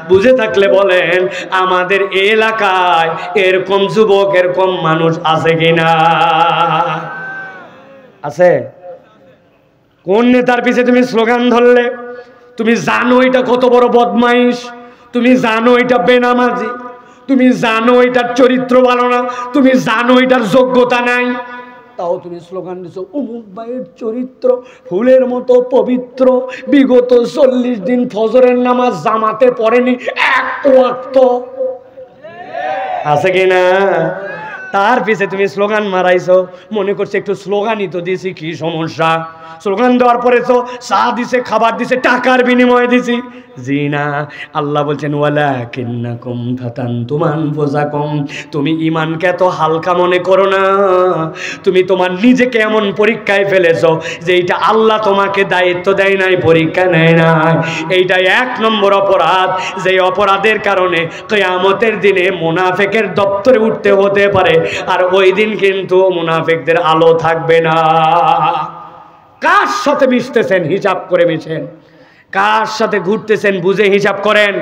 বুঝে থাকলে বলেন আমাদের এলাকায় এরকম যুবক, এরকম মানুষ আছে কিনা? আছে? কোন নেতার পিছে তুমি স্লোগান ধরলে? তুমি জানো এটা কত বড় বদমাইশ, তুমি জানো এটা বেনামাজি, তুমি জানো এটার চরিত্র ভালো না, তুমি জানো এটার যোগ্যতা নাই, তাও তুমি স্লোগান দিছো অমুক ভাইয়ের চরিত্র ফুলের মতো পবিত্র, বিগত 40 দিন ফজরের নামাজ জামাতে পড়েনি এক ওয়াক্ত। আছে কিনা? তার পিছে তুমি স্লোগান মারাইছো, মনে করছে একটু স্লোগানই তো দিছি, কি সমস্যা? স্লোগান দেওয়ার পরে তো চা দিছে, খাবার দিছে, টাকার বিনিময়ে দিছি। জি না, আল্লাহ বলছেন ওয়ালাকিন্নাকুম ফাতানতুম আনফুসাকুম, তুমি ঈমানকে এত হালকা মনে করো না। তুমি তোমার নিজেকে এমন পরীক্ষায় ফেলেছো যে এইটা আল্লাহ তোমাকে দায়িত্ব দেয় নাই, পরীক্ষা নেয় নাই। এইটা 1 নম্বর অপরাধ, যে অপরাধের কারণে কিয়ামতের দিনে মুনাফিকের দপ্তরে উঠতে হতে পারে, আর ওই দিন কিন্তু মুনাফিকদের আলো থাকবে না। কার সাথে মিশতেছেন হিসাব করে মিশেন, কার সাথে ঘুরতেছেন বুঝে হিসাব করেন।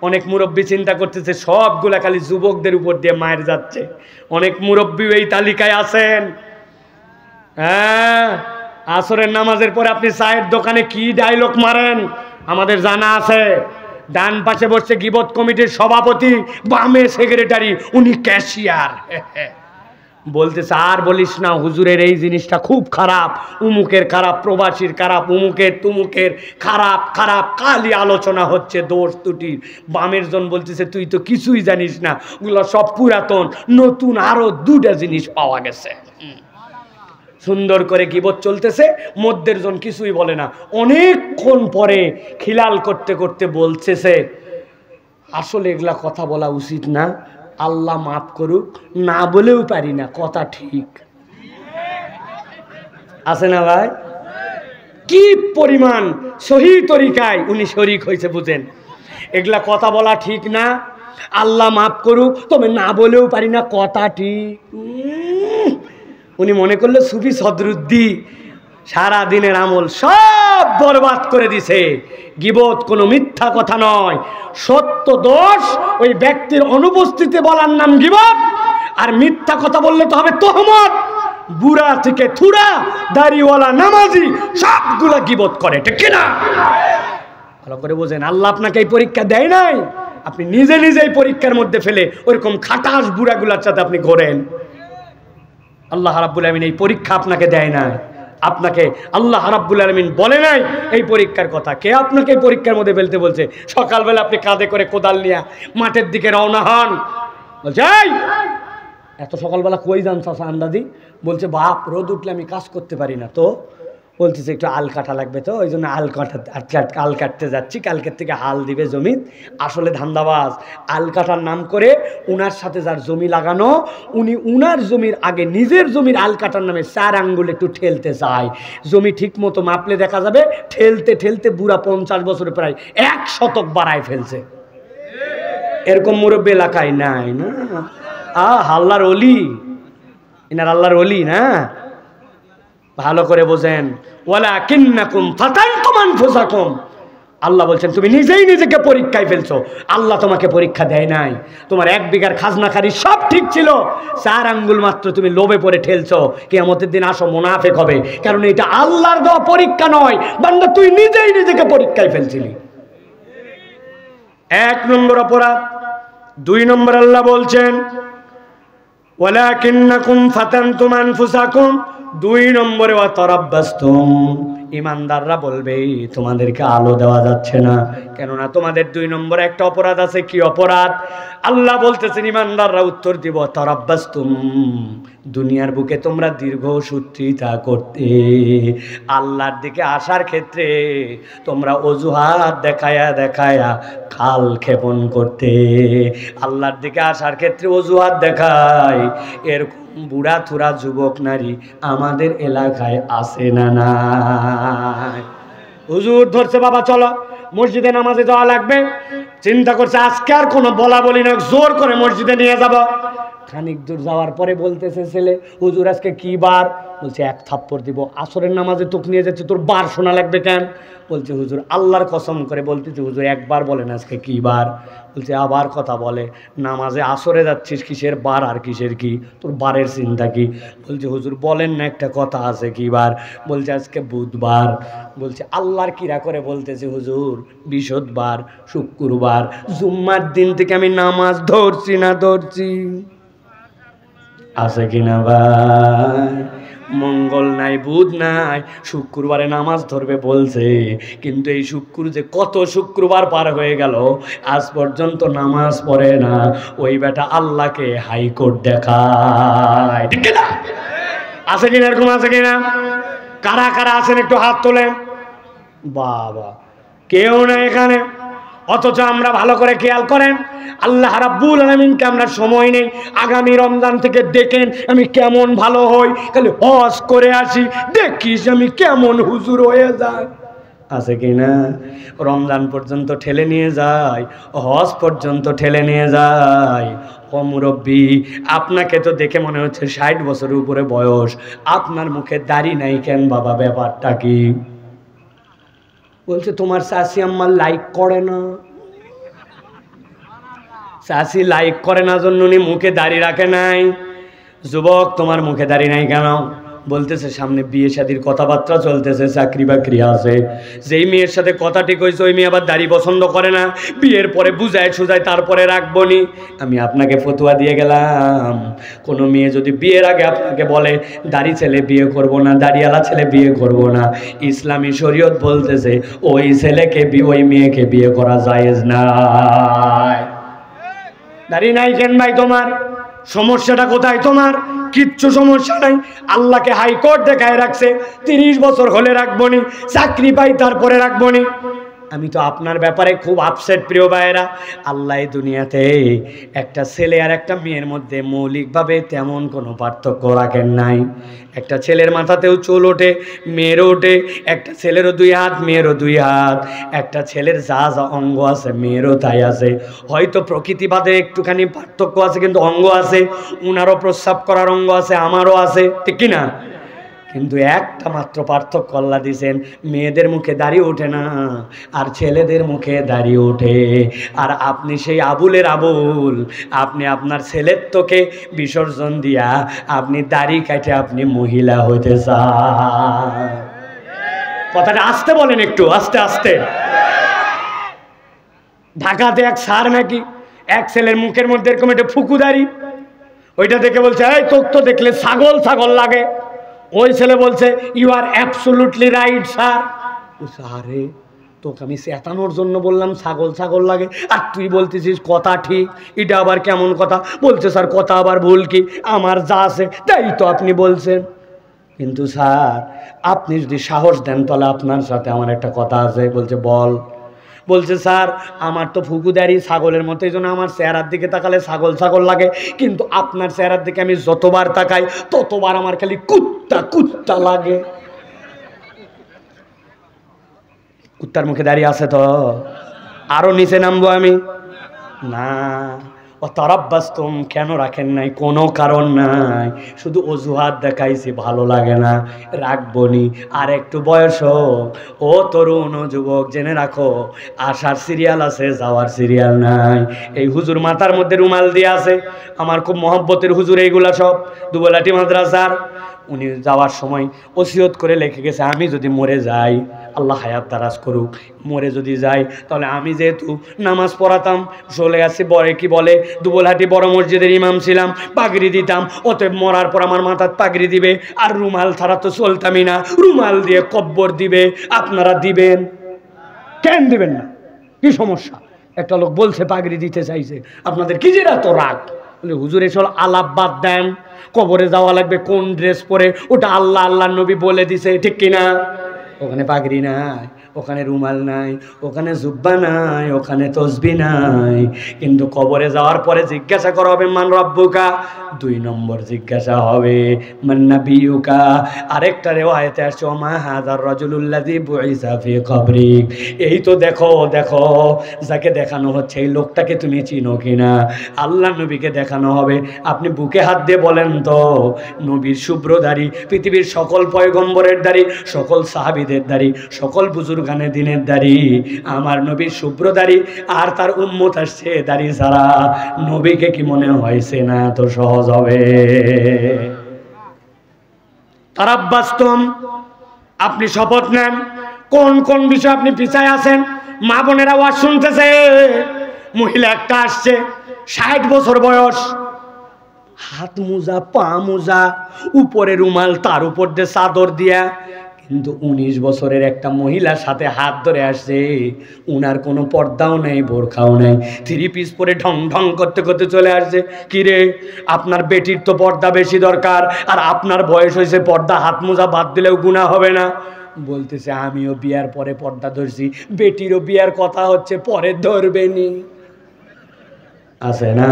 অনেক মুরব্বী চিন্তা করতেছে সবগুলা খালি যুবকদের উপর দিয়ে মায়ের যাচ্ছে। অনেক মুরব্বী এই তালিকায় আছেন। হ্যাঁ, আসরের নামাজের পরে আপনি চায়ের দোকানে কি ডায়লগ মারেন আমাদের জানা আছে। ডান পাশে বসছে গীবত কমিটির সভাপতি, বামে সেক্রেটারি, উনি ক্যাশিয়ার। বলতেছে আর বলিস না হুজুরের এই জিনিসটা খুব খারাপ, উমুকের খারাপ, প্রবাসীর খারাপ, উমুকের তুমুকের খারাপ খারাপ, কালি আলোচনা হচ্ছে দোষ ত্রুটির। বামের জন বলতেছে তুই তো কিছুই জানিস না, ওগুলো সব পুরাতন, নতুন আরো 2টা জিনিস পাওয়া গেছে। সুন্দর করে গীবত চলতেছে, মধ্যের জন কিছুই বলে না। অনেকক্ষণ পরে খিলাল করতে করতে বলতেছে আসলে এগুলা কথা বলা উচিত না, আল্লাহ মাফ করুক, না বলেও পারি না, কথা ঠিক আছে না ভাই? কি পরিমাণ সহি তরিকায় উনি শরীক হয়েছে বুঝেন। এগুলা কথা বলা ঠিক না, আল্লাহ মাফ করুক, তবে না বলেও পারি না, কথা ঠিক। উনি মনে করলো সুফি সদরুদ্দি সারা দিনের আমল সব বরবাদ করে দিছে। গীবত কোনো মিথ্যা কথা নয়, সত্য দোষ ওই ব্যক্তির অনুপস্থিতি বলার নাম গীবত, আর মিথ্যা কথা বললে তো হবে তোহমত। বুড়া থেকে থুড়া, দাড়িওয়ালা, নামাজি সবগুলা গীবত করে, ঠিক কিনা? ভালো করে বোঝেন, আল্লাহ আপনাকে এই পরীক্ষা দেয় নাই, আপনি নিজে নিজেই পরীক্ষার মধ্যে ফেলে ওরকম খাটাস বুড়াগুলার সাথে আপনি ঘোরেন। আল্লাহ রাব্বুল আলামিন এই পরীক্ষা আপনাকে দেয় না, আপনাকে আল্লাহ রাব্বুল আলামিন বলে নাই এই পরীক্ষার কথা। কে আপনাকে এই পরীক্ষার মধ্যে ফেলতে বলছে? সকালবেলা আপনি কাঁধে করে কোদাল নিয়ে মাঠের দিকে রওনা হন, বলছে এই এত সকালবেলা কই যান চাচা আন্দাজি? বলছে বাপ রোদ উঠলে আমি কাজ করতে পারি না। তো বলতেছে একটু আল কাটা লাগবে, তো ওই জন্য আল কাটতে যাচ্ছি, কালকের থেকে হাল দিবে জমি। আসলে ধান্দাবাজ, আল কাটার নাম করে উনার সাথে যার জমি লাগানো, উনি উনার জমির আগে নিজের জমির আল কাটার নামে 4 আঙ্গুল একটু ঠেলতে চায়। জমি ঠিক মতো মাপলে দেখা যাবে ঠেলতে ঠেলতে বুড়া 50 বছরে প্রায় 1 শতক বাড়ায় ফেলছে। এরকম মুরব্বী এলাকায় নাই না? আল্লাহর ওলি, ইনার আল্লাহর ওলি না? ভালো করে বোঝেন, ওয়ালাকিন্নাকুম ফাতানতুম আনফুসাকুম, আল্লাহ বলছেন তুমি নিজেই নিজেকে পরীক্ষায় ফেলছো, আল্লাহ তোমাকে পরীক্ষা দেয় নাই। তোমার 1 বিঘার খাজনাখারি সব ঠিক ছিল, 4 আঙ্গুল মাত্র তুমি লোভে পড়ে ঠেলছো। কিয়ামতের দিন আসো মুনাফিক হবে, কারণ এটা আল্লাহর দেওয়া পরীক্ষা নয়, বান্দা তুই নিজেই নিজেকে পরীক্ষায় ফেলছিলি। 1 নম্বর অপরাধ। 2 নম্বর আল্লাহ বলছেন ওয়ালাকিন্নাকুম ফাতানতুম আনফুসাকুম, 2 নম্বরে ওয়াতারাব্বাসতুম, ইমানদাররা বলবে তোমাদেরকে আলো দেওয়া যাচ্ছে না, কেননা তোমাদের 2 নম্বরে একটা অপরাধ আছে। কি অপরাধ? আল্লাহ বলতেছেন ইমানদাররা উত্তর দিব তারাব্বাসতুম, দুনিয়ার বুকে তোমরা দীর্ঘ সূত্রিতা করতে, আল্লাহর দিকে আসার ক্ষেত্রে তোমরা অজুহাত দেখায়া দেখায়া কাল ক্ষেপণ করতে। আল্লাহর দিকে আসার ক্ষেত্রে অজুহাত দেখায়, এরকম বুড়া থুরা যুবক নারী আমাদের এলাকায় আছে না নাই? হুজুর ধরছে, বাবা চলো মসজিদে নামাজে যাওয়া লাগবে। চিন্তা করছে আজকে আর কোনো বলা বলি না, জোর করে মসজিদে নিয়ে যাব। খানিক দূর যাওয়ার পরে বলতেছে ছেলে, হুজুর আজকে কি বার? বলছে এক থাপ্পড় দিব। আসরের নামাজে তোকে নিয়ে যাচ্ছে, তোর বার শোনা লাগবে কেন? বলছে হুজুর আল্লাহর কসম করে বলতেছে, হুজুর একবার বলেন আজকে কি বার? বলছে আবার কথা বলে, নামাজে আসরে যাচ্ছিস কিসের বার আর কিসের কি, তোর বারের চিন্তা কি? বলছে হুজুর বলেন না, একটা কথা আছে কি বার? বলছে আজকে বুধবার। বলছে আল্লাহর কিরা করে বলতেছে, হুজুর বৃহস্পতিবার, শুক্রবার, জুম্মার দিন থেকে আমি নামাজ ধরছি না ধরছি। আছে কিনা ভাই? মঙ্গল নাই, বুধ নাই, শুক্রবারে নামাজ ধরবে বলছে, কিন্তু এই শুক্র যে কত শুক্রবার পার হয়ে গেল আজ পর্যন্ত নামাজ পড়ে না। ওই বেটা আল্লাহকে হাইকোর্ট দেখায়, ঠিক না? আছে কিনা এরকম? আছে কিনা? কারা কারা আছেন একটু হাত তোলেন। বাবা কেউ না এখানে, অথচ আমরা ভালো করে খেয়াল করেন, আল্লাহ রাব্বুল আলামিনকে আমরা সময় নেই। আগামী রমজান থেকে দেখেন আমি কেমন ভালো হই, খালি হজ করে আসি, দেখিস আমি কেমন হুজুর হয়ে যায়। আছে কিনা? রমজান পর্যন্ত ঠেলে নিয়ে যায়, হজ পর্যন্ত ঠেলে নিয়ে যায়। ও মুরব্বী, আপনাকে তো দেখে মনে হচ্ছে 60 বছরের উপরে বয়স, আপনার মুখে দাড়ি নাই কেন বাবা, ব্যাপারটা কি? বলছে তোমার চাচি আম্মা লাইক করে না। চাচি লাইক করে না জন্য উনি মুখে দাড়ি রাখে নাই। যুবক তোমার মুখে দাড়ি নাই কেন? বলতেছে সামনে বিয়ে শাদীর কথাবার্তা চলতেছে, চাকরি বাকরি আছে। যেই মেয়ের সাথে কথা ঠিক হয়েছে ওই মেয়ে আবার দাড়ি পছন্দ করে না, বিয়ের পরে বুঝায় সুজায় তারপরে রাখবো নি। আমি আপনাকে ফতুয়া দিয়ে গেলাম, কোনো মেয়ে যদি বিয়ের আগে আপনাকে বলে দাড়ি ছেলে বিয়ে করব না, দাড়িওয়ালা ছেলে বিয়ে করব না, ইসলামী শরীয়ত বলতেছে ওই ছেলেকে ওই মেয়েকে বিয়ে করা জায়েজ না। দাড়ি নাই কেন ভাই তোমার? সমস্যাটা কোথায় তোমার? কিচ্ছু সমস্যা নাই, আল্লাহকে হাইকোর্ট দেখায় রাখছে 30 বছর হলে রাখবনি, চাকরি পাই তারপরে রাখবনি। আমি তো আপনার ব্যাপারে খুব আপসেট প্রিয় ভাইয়েরা। আল্লাহ দুনিয়াতে একটা ছেলে আর একটা মেয়ের মধ্যে মৌলিকভাবে তেমন কোনো পার্থক্য রাখেন নাই। একটা ছেলের মাথাতেও চুল ওঠে, মেয়েরও ওঠে, একটা ছেলেরও 2 হাত, মেয়েরও 2 হাত, একটা ছেলের যা যা অঙ্গ আছে মেয়েরও তাই আছে। হয়তো প্রকৃতিবাদে একটুখানি পার্থক্য আছে, কিন্তু অঙ্গ আছে, উনারও প্রস্রাব করার অঙ্গ আছে, আমারও আছে, ঠিক কিনা? কিন্তু একটা মাত্র পার্থক্য আল্লাহ দিয়েছেন, মেয়েদের মুখে দাড়ি ওঠে না আর ছেলেদের মুখে দাড়ি ওঠে। আর আপনি সেই আবুলের আবুল, আপনি আপনার ছেলের তোকে বিসর্জন দিয়া আপনি দাড়ি কাটে আপনি মহিলা হইতে চান। কথাটা আস্তে বলেন, একটু আস্তে আস্তে। ঢাকাতে এক স্যার নাকি এক ছেলের মুখের মধ্যে এরকম একটা ফুকু দাড়ি, ওইটা দেখে বলছে এই তোক তো দেখলে ছাগল ছাগল লাগে। ওই ছেলে বলছে you are absolutely right sir. আরে তোকে আমি চেতানোর জন্য বললাম ছাগল ছাগল লাগে, আর তুই বলতেছিস কথা ঠিক, এটা আবার কেমন কথা? বলছে স্যার কথা আবার ভুল কি, আমার যা আছে তাই তো আপনি বলছেন। কিন্তু স্যার আপনি যদি সাহস দেন তাহলে আপনার সাথে আমার একটা কথা আছে। বলছে বল। বলছে স্যার আমার তো ফুকুদারি ছাগলের মতো, এই জন্য আমার চেহারার দিকে তাকালে ছাগল ছাগল লাগে, কিন্তু আপনার চেহারার দিকে আমি যতবার তাকাই ততবার আমার খালি কুত্তা কুত্তা লাগে। কুত্তার মুখে দাঁড়িয়ে আছে তো আরো নিচে নামবো আমি না। ও তারাব্বাস্তুম কেন রাখেন নাই? কোনো কারণ নাই, শুধু অজুহাত দেখাইছি, ভালো লাগে না, রাখবনি। আর একটু বয়স হোক, ও তরুণ ও যুবক জেনে রাখো, আসার সিরিয়াল আছে, যাওয়ার সিরিয়াল নাই। এই হুজুর মাথার মধ্যে রুমাল দিয়ে আছে, আমার খুব মহব্বতের হুজুর, এইগুলা সব দুবলাটি মাদ্রাসার। উনি যাওয়ার সময় ওসিয়ত করে লিখে গেছে, আমি যদি মরে যাই, আল্লাহ হায়াত দারাজ করুক, মরে যদি যাই তাহলে আমি যেহেতু নামাজ পড়াতাম, চলে আসছি বলে কি বলে দুবলহাটি বড় মসজিদের ইমাম ছিলাম, পাগড়ি দিতাম, অতএব মরার পর আমার মাথার পাগড়ি দিবে, আর রুমাল ছাড়া তো চলতামই না, রুমাল দিয়ে কব্বর দিবে। আপনারা দিবেন? কেন দিবেন না? কি সমস্যা? একটা লোক বলছে পাগড়ি দিতে চাইছে, আপনাদের কি যে এত রাগ? বলে হুজুর এসব আলাপ বাদ দেন, কবরে যাওয়া লাগবে কোন ড্রেস পরে, ওটা আল্লাহ আল্লাহ নবী বলে দিছে, ঠিক কিনা? ওখানে পাগড়ি নাই, ওখানে রুমাল নাই, ওখানে জুব্বা নাই, ওখানে তসবি নাই। কিন্তু কবরে যাওয়ার পরে জিজ্ঞাসা করা হবে মান রব্বুকা, 2 নম্বর জিজ্ঞাসা হবে মান নাবিয়ুকা। আরেকটা রিওয়ায়াতে আসছে মা হাযার রাজুলুল্লাযী বুইসা ফি কবরিক। এই তো দেখো দেখো যাকে দেখানো হচ্ছে এই লোকটাকে তুমি চিনো কিনা? আল্লাহ নবীকে দেখানো হবে। আপনি বুকে হাত দিয়ে বলেন তো, নবীর শুভ্র দাড়ি, পৃথিবীর সকল পয়গম্বরের দাড়ি, সকল সাহাবীদের দাড়ি, সকল বুজুর্গানে দিনের দাড়ি, আমার নবীর শুভ্র দাড়ি, আর তার উম্মত আসছে দাড়ি ছাড়া। নবীকে কি মনে হয়েছে না তো সহজ হবে? তারাব্বাস্তম, আপনি শপথ নেন কোন কোন বিষয় আপনি পিছায় আছেন। মা বোনেরা ওয়াজ শুনতেছে, মহিলা একটা আসছে 60 বছর বয়স, হাত মোজা পা মোজা, উপরে রুমাল, তার উপর দিয়ে চাদর দিয়া, কিন্তু 19 বছরের একটা মহিলার সাথে হাত ধরে আসছে। উনার কোনো পর্দাও নেই, বোরখাও নেই, 3 পিস পরে ঢং ঢং করতে করতে চলে আসছে। কিরে, আপনার বেটির তো পর্দা বেশি দরকার, আর আপনার বয়স হয়েছে, পর্দা হাত মোজা বাদ দিলেও গুনাহ হবে না। বলতেছে আমিও বিয়ার পরে পর্দা ধরছি, বেটিরও বিয়ার কথা হচ্ছে, পরে ধরবেনি। আছে না?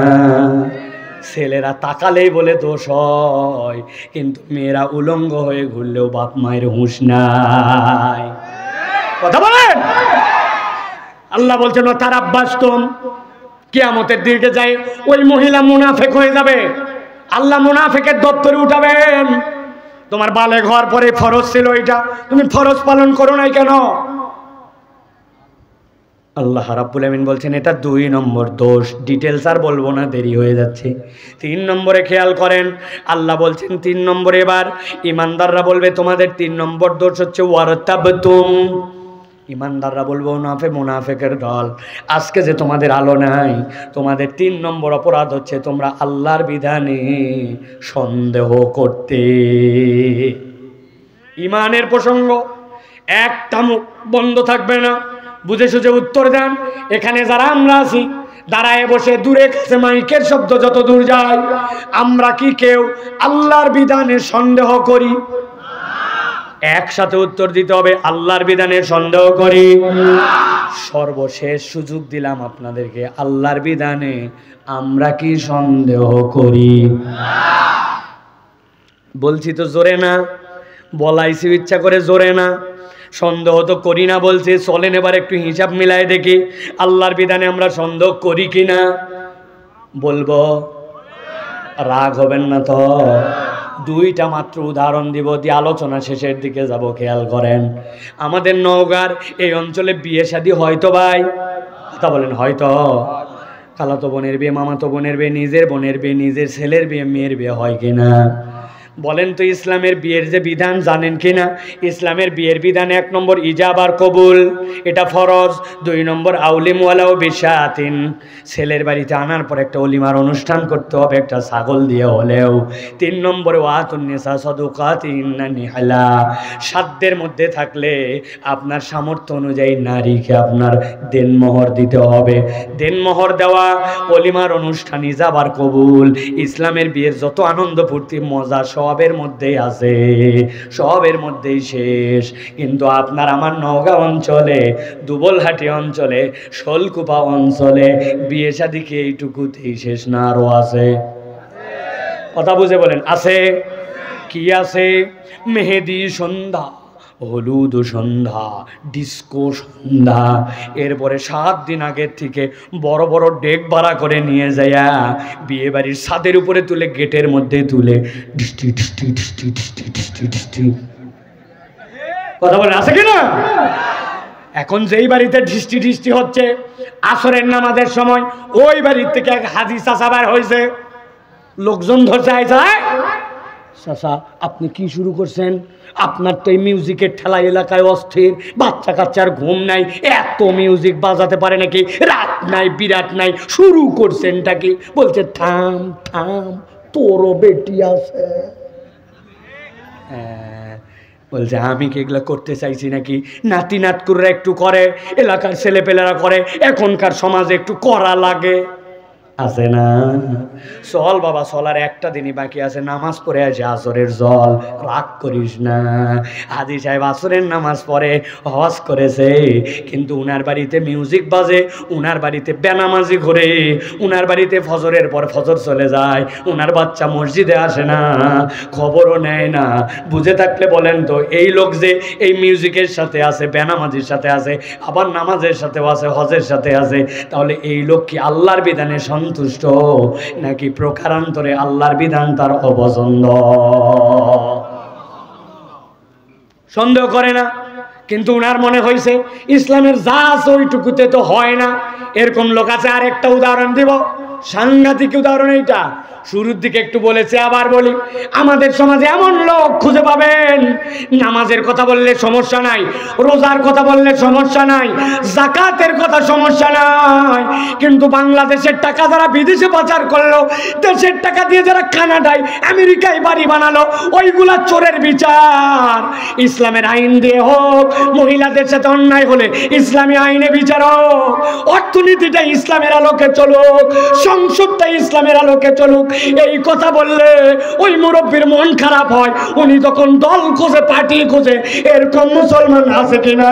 ছেলেরা তাকালেই বলে দোষ হয়, কিন্তু মেয়েরা উলঙ্গ হয়ে ঘুরলেও বাপ মায়ের হুঁশ নাই। কথা বলেন। আল্লাহ বলছেন তারাব্বাস্তম, কিয়ামতের দিকে যাই ওই মহিলা মুনাফিক হয়ে যাবে। আল্লাহ মুনাফিকের দপ্তরে উঠাবেন। তোমার বালেগ হওয়ার পরে ফরজ ছিল এটা, তুমি ফরজ পালন করো নাই কেন? আল্লাহ রাব্বুল আমিন বলছেন এটা 2 নম্বর দোষ। ডিটেলস আর বলবো না, দেরি হয়ে যাচ্ছে। 3 নম্বরে খেয়াল করেন, আল্লাহ বলছেন 3 নম্বরে এবার ইমানদাররা বলবে তোমাদের 3 নম্বর দোষ হচ্ছে ওয়ারতাবতুম। ইমানদাররা বলবো মুনাফিকের দল, আজকে যে তোমাদের আলো নাই, তোমাদের 3 নম্বর অপরাধ হচ্ছে তোমরা আল্লাহর বিধানে সন্দেহ করতে। ইমানের প্রসঙ্গ একটা মুখ বন্ধ থাকবে না, বুঝে সুঝে উত্তর দেন। এখানে যারা আমরা আছি, দাঁড়ায় বসে, দূরে কাছে মাইকের শব্দ যত দূর যায়, আমরা কি কেউ আল্লাহর বিধানে সন্দেহ করি? একসাথে উত্তর দিতে হবে, আল্লাহর বিধানে সন্দেহ করি। সর্বশেষ সুযোগ দিলাম আপনাদেরকে, আল্লাহর বিধানে আমরা কি সন্দেহ করি? বলছি তো জোরে না, বলাইছি ইচ্ছা করে জোরে না। সন্দেহ তো করি না বলছে, চলেন এবার একটু হিসাব মিলায় দেখি আল্লাহর বিধানে আমরা সন্দেহ করি কিনা। বলবো, রাগ হবেন না তো? 2টা মাত্র উদাহরণ দিব, দিয়ে আলোচনা শেষের দিকে যাব। খেয়াল করেন, আমাদের নওগাঁর এই অঞ্চলে বিয়ে শাদী হয়তো ভাই, কথা বলেন, হয়তো খালাতো বোনের বিয়ে, মামাতো বোনের বিয়ে, নিজের বোনের বিয়ে, নিজের ছেলের বিয়ে, মেয়ের বিয়ে হয় কিনা? বলেন তো ইসলামের বিয়ের যে বিধান জানেন কিনা? ইসলামের বিয়ের বিধান 1 নম্বর ইজাব আর কবুল, এটা ফরজ। 2 নম্বর আউলিম ওয়ালাউ বিশাতিন, ছেলের বাড়িতে আনার পর একটা অলিমার অনুষ্ঠান করতে হবে, একটা ছাগল দিয়ে হলেও। 3 নম্বরে ওয়াতুন নিসা সাদুকাতিন নিহালা, সাধ্যের মধ্যে থাকলে আপনার সামর্থ্য অনুযায়ী নারীকে আপনার দেনমোহর দিতে হবে। দেনমোহর দেওয়া, অলিমার অনুষ্ঠান, ইজাব আর কবুল, ইসলামের বিয়ের যত আনন্দ ফুর্তি মজা সবের মধ্যেই আছে, সবের মধ্যেই শেষ। কিন্তু আপনার আমার নওগাঁ অঞ্চলে, দুবলহাটি অঞ্চলে, শোলকুপা অঞ্চলে বিয়ে শাদী কি এইটুকুতেই শেষ না, আরো আছে? কথা বুঝে বলেন, আছে? কি আছে? মেহেদি সন্ধ্যা, হলুদ সন্ধ্যা, ডিস্কো সন্ধ্যা, এরপরে 7 দিন আগের থেকে বড় বড় ডেক ভাড়া করে নিয়ে যায়া বিয়ে বাড়ির ছাদের উপরে তুলে, গেটের মধ্যে তুলে ডিস্টি ডিস্টি ডিস্টি ডিস্টি ডিস্টি ডিস্টি। কথা বলে, আছে কিনা? এখন যেই বাড়িতে ডিস্টি ডিস্টি হচ্ছে, আসরের নামাজের সময় ওই বাড়ির থেকে এক হাজি চাচা বার হয়েছে, লোকজন ধরছে, যায় চাচা আপনি কি শুরু করছেন? আপনার তো এই মিউজিকের ঠেলা এলাকায় অস্থির, বাচ্চা কাচ্চার ঘুম নাই, এত মিউজিক বাজাতে পারে নাকি? রাত নাই বিরাট নাই, শুরু করছেনটা কি? বলছে থাম থাম, তোরও বেটি আছে। বলছে আমি কি এগুলো করতে চাইছি নাকি? নাতি নাতকুররা একটু করে, এলাকার ছেলেপেলেরা করে, এখনকার সমাজে একটু করা লাগে। আছে না? চল বাবা, চলার একটা দিনই বাকি আছে, নামাজ পড়ে আসে আসরের জল, রাগ করিস না। হাজী সাহেব আসরের নামাজ পড়ে, হজ করেছে, কিন্তু উনার বাড়িতে মিউজিক বাজে, উনার বাড়িতে বেনামাজি ঘোরে, উনার বাড়িতে ফজরের পর ফজর চলে যায়, উনার বাচ্চা মসজিদে আসে না, খবরও নেয় না। বুঝে থাকলে বলেন তো, এই লোক যে এই মিউজিকের সাথে আছে, বেনামাজির সাথে আছে, আবার নামাজের সাথেও আছে, হজের সাথে আছে, তাহলে এই লোক কি আল্লাহর বিধানে সন্তুষ্ট, নাকি প্রকারান্তরে আল্লাহর বিধান তার অপছন্দ? সন্দেহ করে না, কিন্তু উনার মনে হয়েছে ইসলামের যা আছে ওইটুকুতে তো হয় না। এরকম লোক আছে। আর একটা উদাহরণ দিব, সাংঘাতিক উদাহরণ। এইটা শুরুর দিকে একটু বলেছে, আবার বলি। আমাদের সমাজে এমন লোক খুঁজে পাবেন, নামাজের কথা বললে সমস্যা নাই, রোজার কথা বললে সমস্যা নাই, যাকাতের কথা সমস্যা নাই, কিন্তু বাংলাদেশের টাকা যারা বিদেশে পাচার করলো, দেশের টাকা দিয়ে যারা কানাডায় আমেরিকায় বাড়ি বানালো, ওইগুলা চোরের বিচার ইসলামের আইন দিয়ে হোক। মহিলাদের সাথে অন্যায় হলে ইসলামী আইনে বিচার হোক। অর্থনীতিটা ইসলামের আলোকে চলুক, সংসদটা ইসলামের আলোকে চলুক। এই কথা বললে ওই মুরব্বীর মন খারাপ হয়, উনি তখন দল খোঁজে, পার্টি খোঁজে। এরকম মুসলমান আছে কিনা?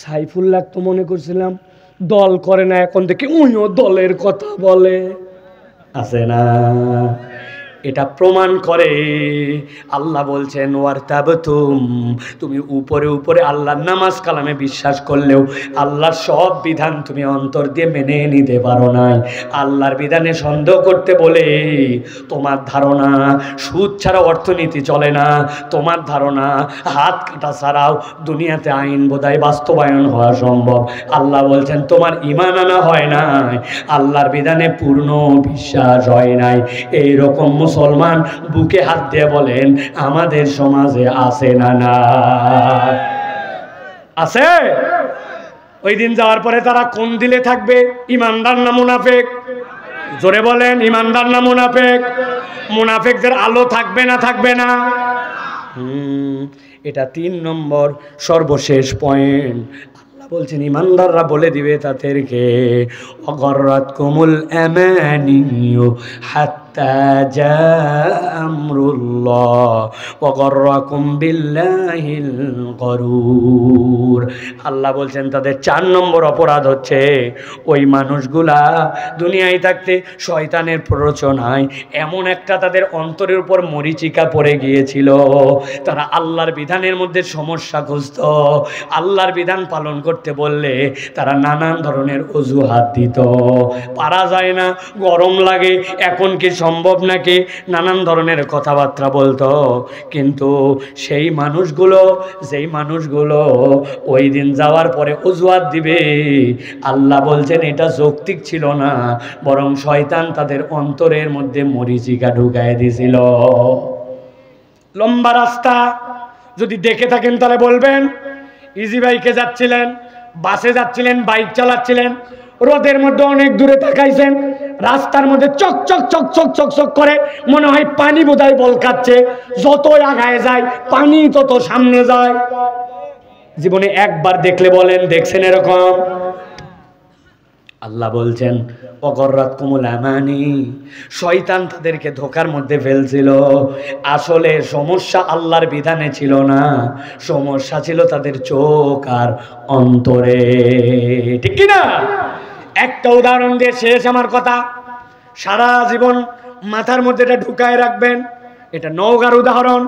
সাইফুল্লাহ তো মনে করছিলাম দল করে না, এখন থেকে উনিও দলের কথা বলে। আছে না? এটা প্রমাণ করে আল্লাহ বলছেন ওয়ারতাবতুম, তুমি উপরে উপরে আল্লাহর নামাজ কালামে বিশ্বাস করলেও আল্লাহর সব বিধান তুমি অন্তর দিয়ে মেনে নিতে পারো নাই। আল্লাহর বিধানে সন্দেহ করতে বলে তোমার ধারণা সুদ ছাড়া অর্থনীতি চলে না, তোমার ধারণা হাত কাটা ছাড়াও দুনিয়াতে আইন বোধহয় বাস্তবায়ন হওয়া সম্ভব। আল্লাহ বলছেন তোমার ঈমান আনা হয় নাই, আল্লাহর বিধানে পূর্ণ বিশ্বাস হয় নাই। এইরকম মুসলমান বুকে হাত দিয়ে বলেন আমাদের সমাজে আছে না? না আছে। ওই দিন যাওয়ার পরে তারা কোন দিলে থাকবে? ইমানদার না মুনাফেক? জোরে বলেন, ইমানদার না মুনাফেক? মুনাফেকদের আলো থাকবে না থাকবে না? এটা ৩ নম্বর সর্বশেষ পয়েন্ট। বলছেন ইমানদাররা বলে দিবে তাদেরকে অগররাতকুমুল আমানিয়ু হাত্তা জা আমরুল্লাহ ওয়াগররাকুম বিল্লাহিল গরুর। আল্লাহ বলছেন তাদের ৪ নম্বর অপরাধ হচ্ছে ওই মানুষগুলা দুনিয়ায় থাকতে শয়তানের প্ররোচনায় এমন একটা তাদের অন্তরের উপর মরিচিকা পড়ে গিয়েছিল, তারা আল্লাহর বিধানের মধ্যে সমস্যা খুঁজত। আল্লাহর বিধান পালন করতে বললে তারা নানান ধরনের অজুহাত দিত, পারা যায় না, গরম লাগে, এখন কি সম্ভব নাকি, নানান ধরনের কথাবার্তা বলতো। কিন্তু সেই মানুষগুলো ওই দিন যাওয়ার পরে অজুহাত দিবে, আল্লাহ বলছেন এটা যৌক্তিক ছিল না, বরং শয়তান তাদের অন্তরের মধ্যে মরিচিকা ঢুকায় দিছিল। লম্বা রাস্তা যদি দেখে থাকেন তাহলে বলবেন, ইজি বাইকে যাচ্ছিলেন, বাসে যাচ্ছিলেন, বাইক চালাচ্ছিলেন, রোদের মধ্যে অনেক দূরে তাকাইছেন, রাস্তার মধ্যে চক চক চক চক চক চক করে মনে হয় পানি বোধহয় বলকাচ্ছে, যতই আগায় যায় পানি তত সামনে যায়। জীবনে একবার দেখলে বলেন দেখছেন এরকম? আল্লাহ বলছেন অগররাতকুমুল আমানি, শয়তান তাদেরকে ধোকার মধ্যে ফেলছিল। আসলে সমস্যা আল্লাহর বিধানে ছিল না, সমস্যা ছিল তাদের চোখ আর অন্তরে। ঠিক কি না? একটা উদাহরণ দিয়ে শেষ আমার কথা, সারা জীবন মাথার মধ্যে এটা ঢুকায় রাখবেন। এটা নওগাঁর উদাহরণ।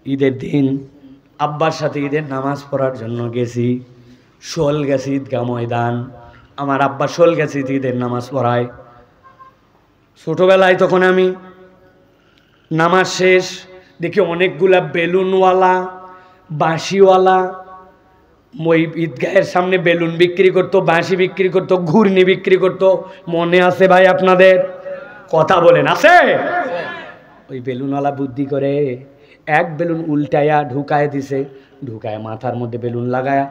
ঈদের দিন আব্বার সাথে ঈদের নামাজ পড়ার জন্য গেছি, শোল গেছি ঈদগাহ ময়দান। আমার আব্বা শোল গেছি ঈদের নামাজ পড়ায়। ছোটবেলায় তখন আমি নামাজ শেষ দেখি অনেকগুলা বেলুনওয়ালা, বাঁশিওয়ালা ওই ঈদগাহের সামনে বেলুন বিক্রি করতো, বাঁশি বিক্রি করতো, ঘূর্ণি বিক্রি করতো। মনে আছে ভাই আপনাদের? কথা বলেন, আছে? ওই বেলুনওয়ালা বুদ্ধি করে এক বেলুন উল্টায়া ঢুকায় দিছে, ঢুকায় মাথার মধ্যে বেলুন লাগায়া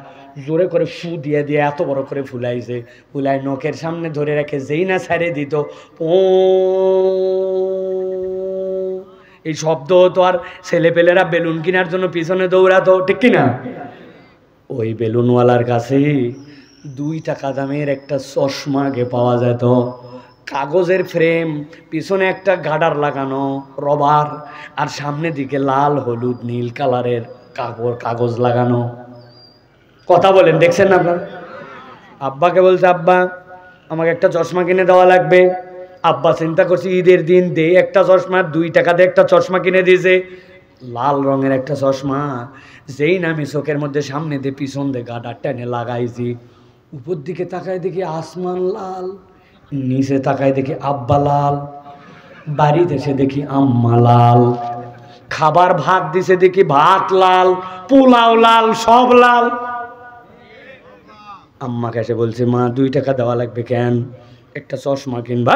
জোরে করে ফু দিয়ে দিয়ে এত বড় করে ফুলাইছে, ফুলাই নখের সামনে ধরে রেখে যেই না ছাড়ে দিত ও, এই শব্দ হতো আর ছেলেপেলেরা বেলুন কেনার জন্য পিছনে দৌড়াতো। ঠিক কিনা? ওই বেলুনওয়ালার কাছে 2 টাকা দামের একটা চশমা আগে পাওয়া যেত, কাগজের ফ্রেম, পিছনে একটা গার্ডার লাগানো রবার, আর সামনে দিকে লাল হলুদ নীল কালারের কাগজ লাগানো। কথা বলেন, দেখছেন না আপনার? আব্বাকে বলছে, আব্বা আমাকে একটা চশমা কিনে দেওয়া লাগবে। আব্বা চিন্তা করছে ঈদের দিন দে একটা চশমা, 2 টাকা দিয়ে একটা চশমা কিনে দিয়েছে, লাল রঙের একটা চশমা। যেই না আমি চোখের মধ্যে সামনে দিয়ে পিছন দিয়ে গার্ডার টেনে লাগাইছি, উপর দিকে তাকায় দেখি আসমান লাল, নিচে তাকায় দেখি আব্বা লাল, বাড়িতে এসে দেখি আম্মা লাল, খাবার ভাত দিছে দেখি ভাত লাল, পোলাও লাল, সব লাল। আম্মাকে এসে বলছে, মা 2 টাকা দেওয়া লাগবে। কেন? একটা চশমা কিনবা।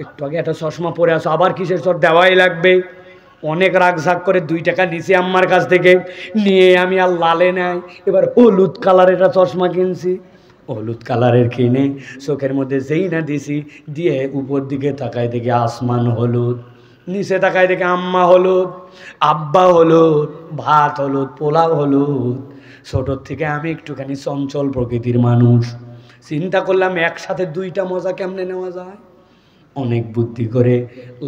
একটু আগে একটা চশমা পরে আসো, আবার কিসের চর দেওয়াই লাগবে। অনেক রাগঝাক করে 2 টাকা নিচে আম্মার কাছ থেকে নিয়ে আমি আর লালে নাই, এবার হলুদ কালারের একটা চশমা কিনছি। হলুদ কালারের কিনে চোখের মধ্যে যেই না দিছি, দিয়ে উপর দিকে তাকায় দেখি আসমান হলুদ, নিচে তাকায় দেখি আম্মা হলুদ, আব্বা হলুদ, ভাত হলুদ, পোলাও হলুদ। ছোটোর থেকে আমি একটুখানি চঞ্চল প্রকৃতির মানুষ, চিন্তা করলাম একসাথে 2টা মজা কেমনে নেওয়া যায়। অনেক বুদ্ধি করে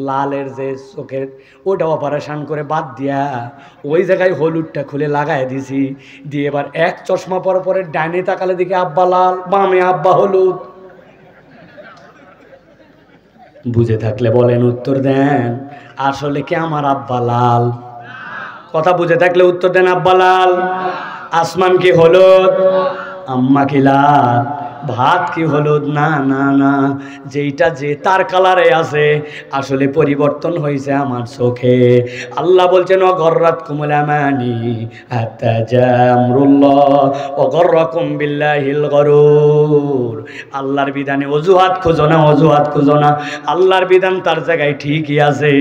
লালের যে চোখের ওটা অপারেশন করে বাদ দিয়া ওই জায়গায় হলুদটা খুলে লাগাই দিছি, দিয়ে এবার এক চশমা পর পরে ডাইনে তাকালে দেখি আব্বা লাল, বামে আব্বা হলুদ। বুঝে থাকলে বলেন, উত্তর দেন, আসলে কি আমার আব্বা লাল? কথা বুঝে থাকলে উত্তর দেন, আব্বা লাল। আসমান কি হলুদ? আম্মা কি লাল? ভাত কি হলুদ? না না না, যেইটা যে তার কালারে আছে, আসলে পরিবর্তন হয়েছে আমার চোখে। আল্লাহ বলছেন, অগররাতকুমুল আমানি হাত্তা জামরুল্লাহ অগররাকুম বিল্লাহিল গরুর। আল্লাহর বিধানে অজুহাত খুঁজো না, অজুহাত খুঁজো না। আল্লাহর বিধান তার জায়গায় ঠিকই আছে।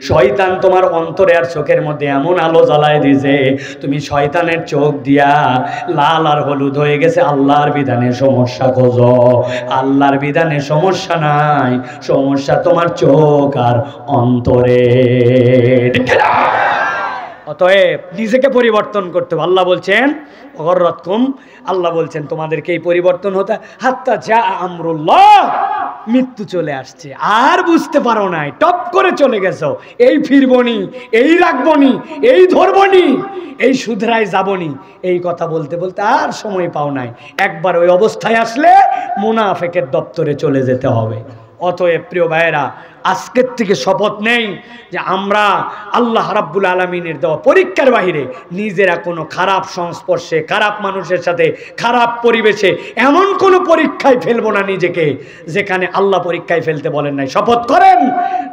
শয়তান তোমার অন্তরে আর চোখের মধ্যে এমন আলো জ্বালায় দিয়েছে, তুমি শয়তানের চোখ দিয়া লাল আর হলুদ হয়ে গেছে। আল্লাহর বিধানে সমস্যা খোঁজো, আল্লাহর বিধানে সমস্যা নাই, সমস্যা তোমার চোখ আর অন্তরে। অতএব নিজেকে পরিবর্তন করতে হবে। আল্লাহ বলছেন অগররাতকুম, আল্লাহ বলছেন তোমাদেরকে এই পরিবর্তন হতে, হাত্তা যা আমরুল্লাহ, মৃত্যু চলে আসছে আর বুঝতে পারো নাই, টপ করে চলে গেছো, এই ফিরবনি, এই রাখবনি, এই ধরবনি, এই শুধরায় যাবনি, এই কথা বলতে বলতে আর সময় পাও নাই। একবার ওই অবস্থায় আসলে মুনাফেকের দপ্তরে চলে যেতে হবে। অতএব প্রিয় ভাইয়েরা, আজকের থেকে শপথ নেই যে আমরা আল্লাহ রাব্বুল আলামিনের দেওয়া পরীক্ষার বাহিরে নিজেরা কোনো খারাপ সংস্পর্শে, খারাপ মানুষের সাথে, খারাপ পরিবেশে এমন কোনো পরীক্ষায় ফেলবো না নিজেকে যেখানে আল্লাহ পরীক্ষায় ফেলতে বলেন নাই। শপথ করেন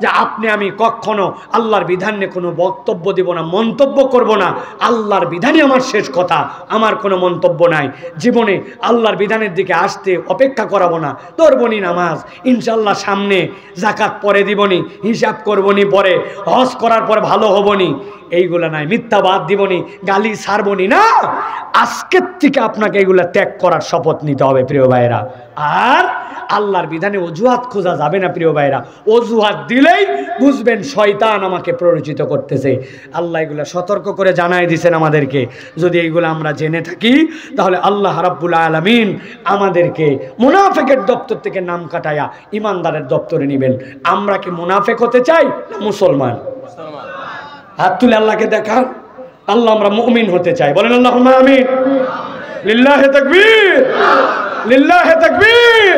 যে আপনি আমি কখনো আল্লাহর বিধান নিয়ে কোনো বক্তব্য দিব না, মন্তব্য করব না। আল্লাহর বিধানই আমার শেষ কথা, আমার কোনো মন্তব্য নাই। জীবনে আল্লাহর বিধানের দিকে আসতে অপেক্ষা করাবো না। ধরবনি নামাজ, ইনশাল্লাহ সামনে, জাকাত পরে দিবনি, হিসাব করবনি পরে, হজ করার পর ভালো হবনি, এইগুলা নাই। মিথ্যাবাদ দিবনি, গালি ছাড়বনি না। আজকের থেকে আপনাকে এইগুলা ত্যাগ করার শপথ নিতে হবে প্রিয় ভাইরা। আর আল্লাহর বিধানে অজুহাত খোঁজা যাবে না প্রিয় ভাইরা। অজুহাত দিলেই বুঝবেন শয়তান আমাকে প্ররোচিত করতেছে। আল্লাহ এগুলা সতর্ক করে জানাই দিয়েছেন আমাদেরকে। যদি এইগুলো আমরা জেনে থাকি তাহলে আল্লাহ রাব্বুল আলামিন আমাদেরকে মুনাফিকের দপ্তর থেকে নাম কাটায়া ইমানদারের দপ্তরে নেবেন। আমরা কি মুনাফিক হতে চাই না মুসলমান? হাত তুলে আল্লাহকে দেখান, আল্লাহ আমরা মুমিন হতে চাই। বলেন আল্লাহুম্মা আমিন। লিল্লাহি তাকবীর, লিল্লাহি তাকবীর।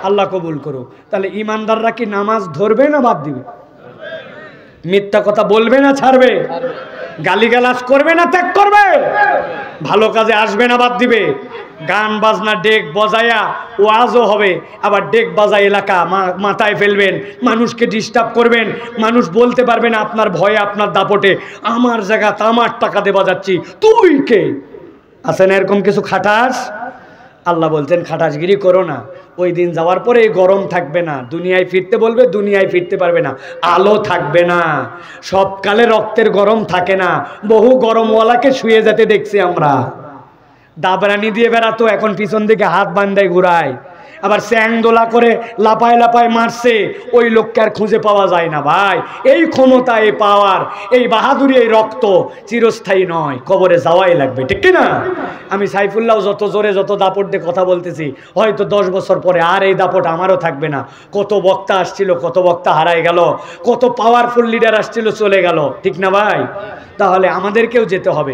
আল্লাহ কবুল করুক। তাহলে ইমানদাররা কি নামাজ ধরবে না বাদ দিবে? মিথ্যা কথা বলবে না ছাড়বে? গালিগালাজ করবে না ত্যাগ করবে? ভালো কাজে আসবে না বাদ দিবে? গান বাজনা ডেক বজায়া ওয়াজও হবে, আবার ডেক বাজায় এলাকা মাথায় ফেলবেন, মানুষকে ডিস্টার্ব করবেন, মানুষ বলতে পারবে না আপনার ভয়ে, আপনার দাপটে, আমার জায়গা আমার টাকা দিয়ে বাজাচ্ছি, তুই কে? আছে না এরকম কিছু খাটাস? আল্লাহ বলছেন খাটাসগিরি করো না। ওই দিন যাওয়ার পরে এই গরম থাকবে না, দুনিয়ায় ফিরতে বলবে, দুনিয়ায় ফিরতে পারবে না, আলো থাকবে না, সবকালে রক্তের গরম থাকে না। বহু গরমওয়ালাকে শুয়ে যেতে দেখছি আমরা, দাবরানি দিয়ে বেড়াতো, এখন পিছন দিকে হাত বান্ধায় ঘুরায়। আবার স্যাংদোলা করে লাপায় লাপায় মারছে, ওই লোককে আর খুঁজে পাওয়া যায় না ভাই। এই ক্ষমতা, এই পাওয়ার, এই বাহাদুরি, এই রক্ত চিরস্থায়ী নয়, কবরে যাওয়াই লাগবে, ঠিক কিনা? আমি সাইফুল্লাহ যত জোরে যত দাপট দিয়ে কথা বলতেছি, হয়তো 10 বছর পরে আর এই দাপট আমারও থাকবে না। কত বক্তা আসছিল, কত বক্তা হারায় গেল, কত পাওয়ারফুল লিডার আসছিল, চলে গেল, ঠিক না ভাই? তাহলে আমাদেরকেও যেতে হবে।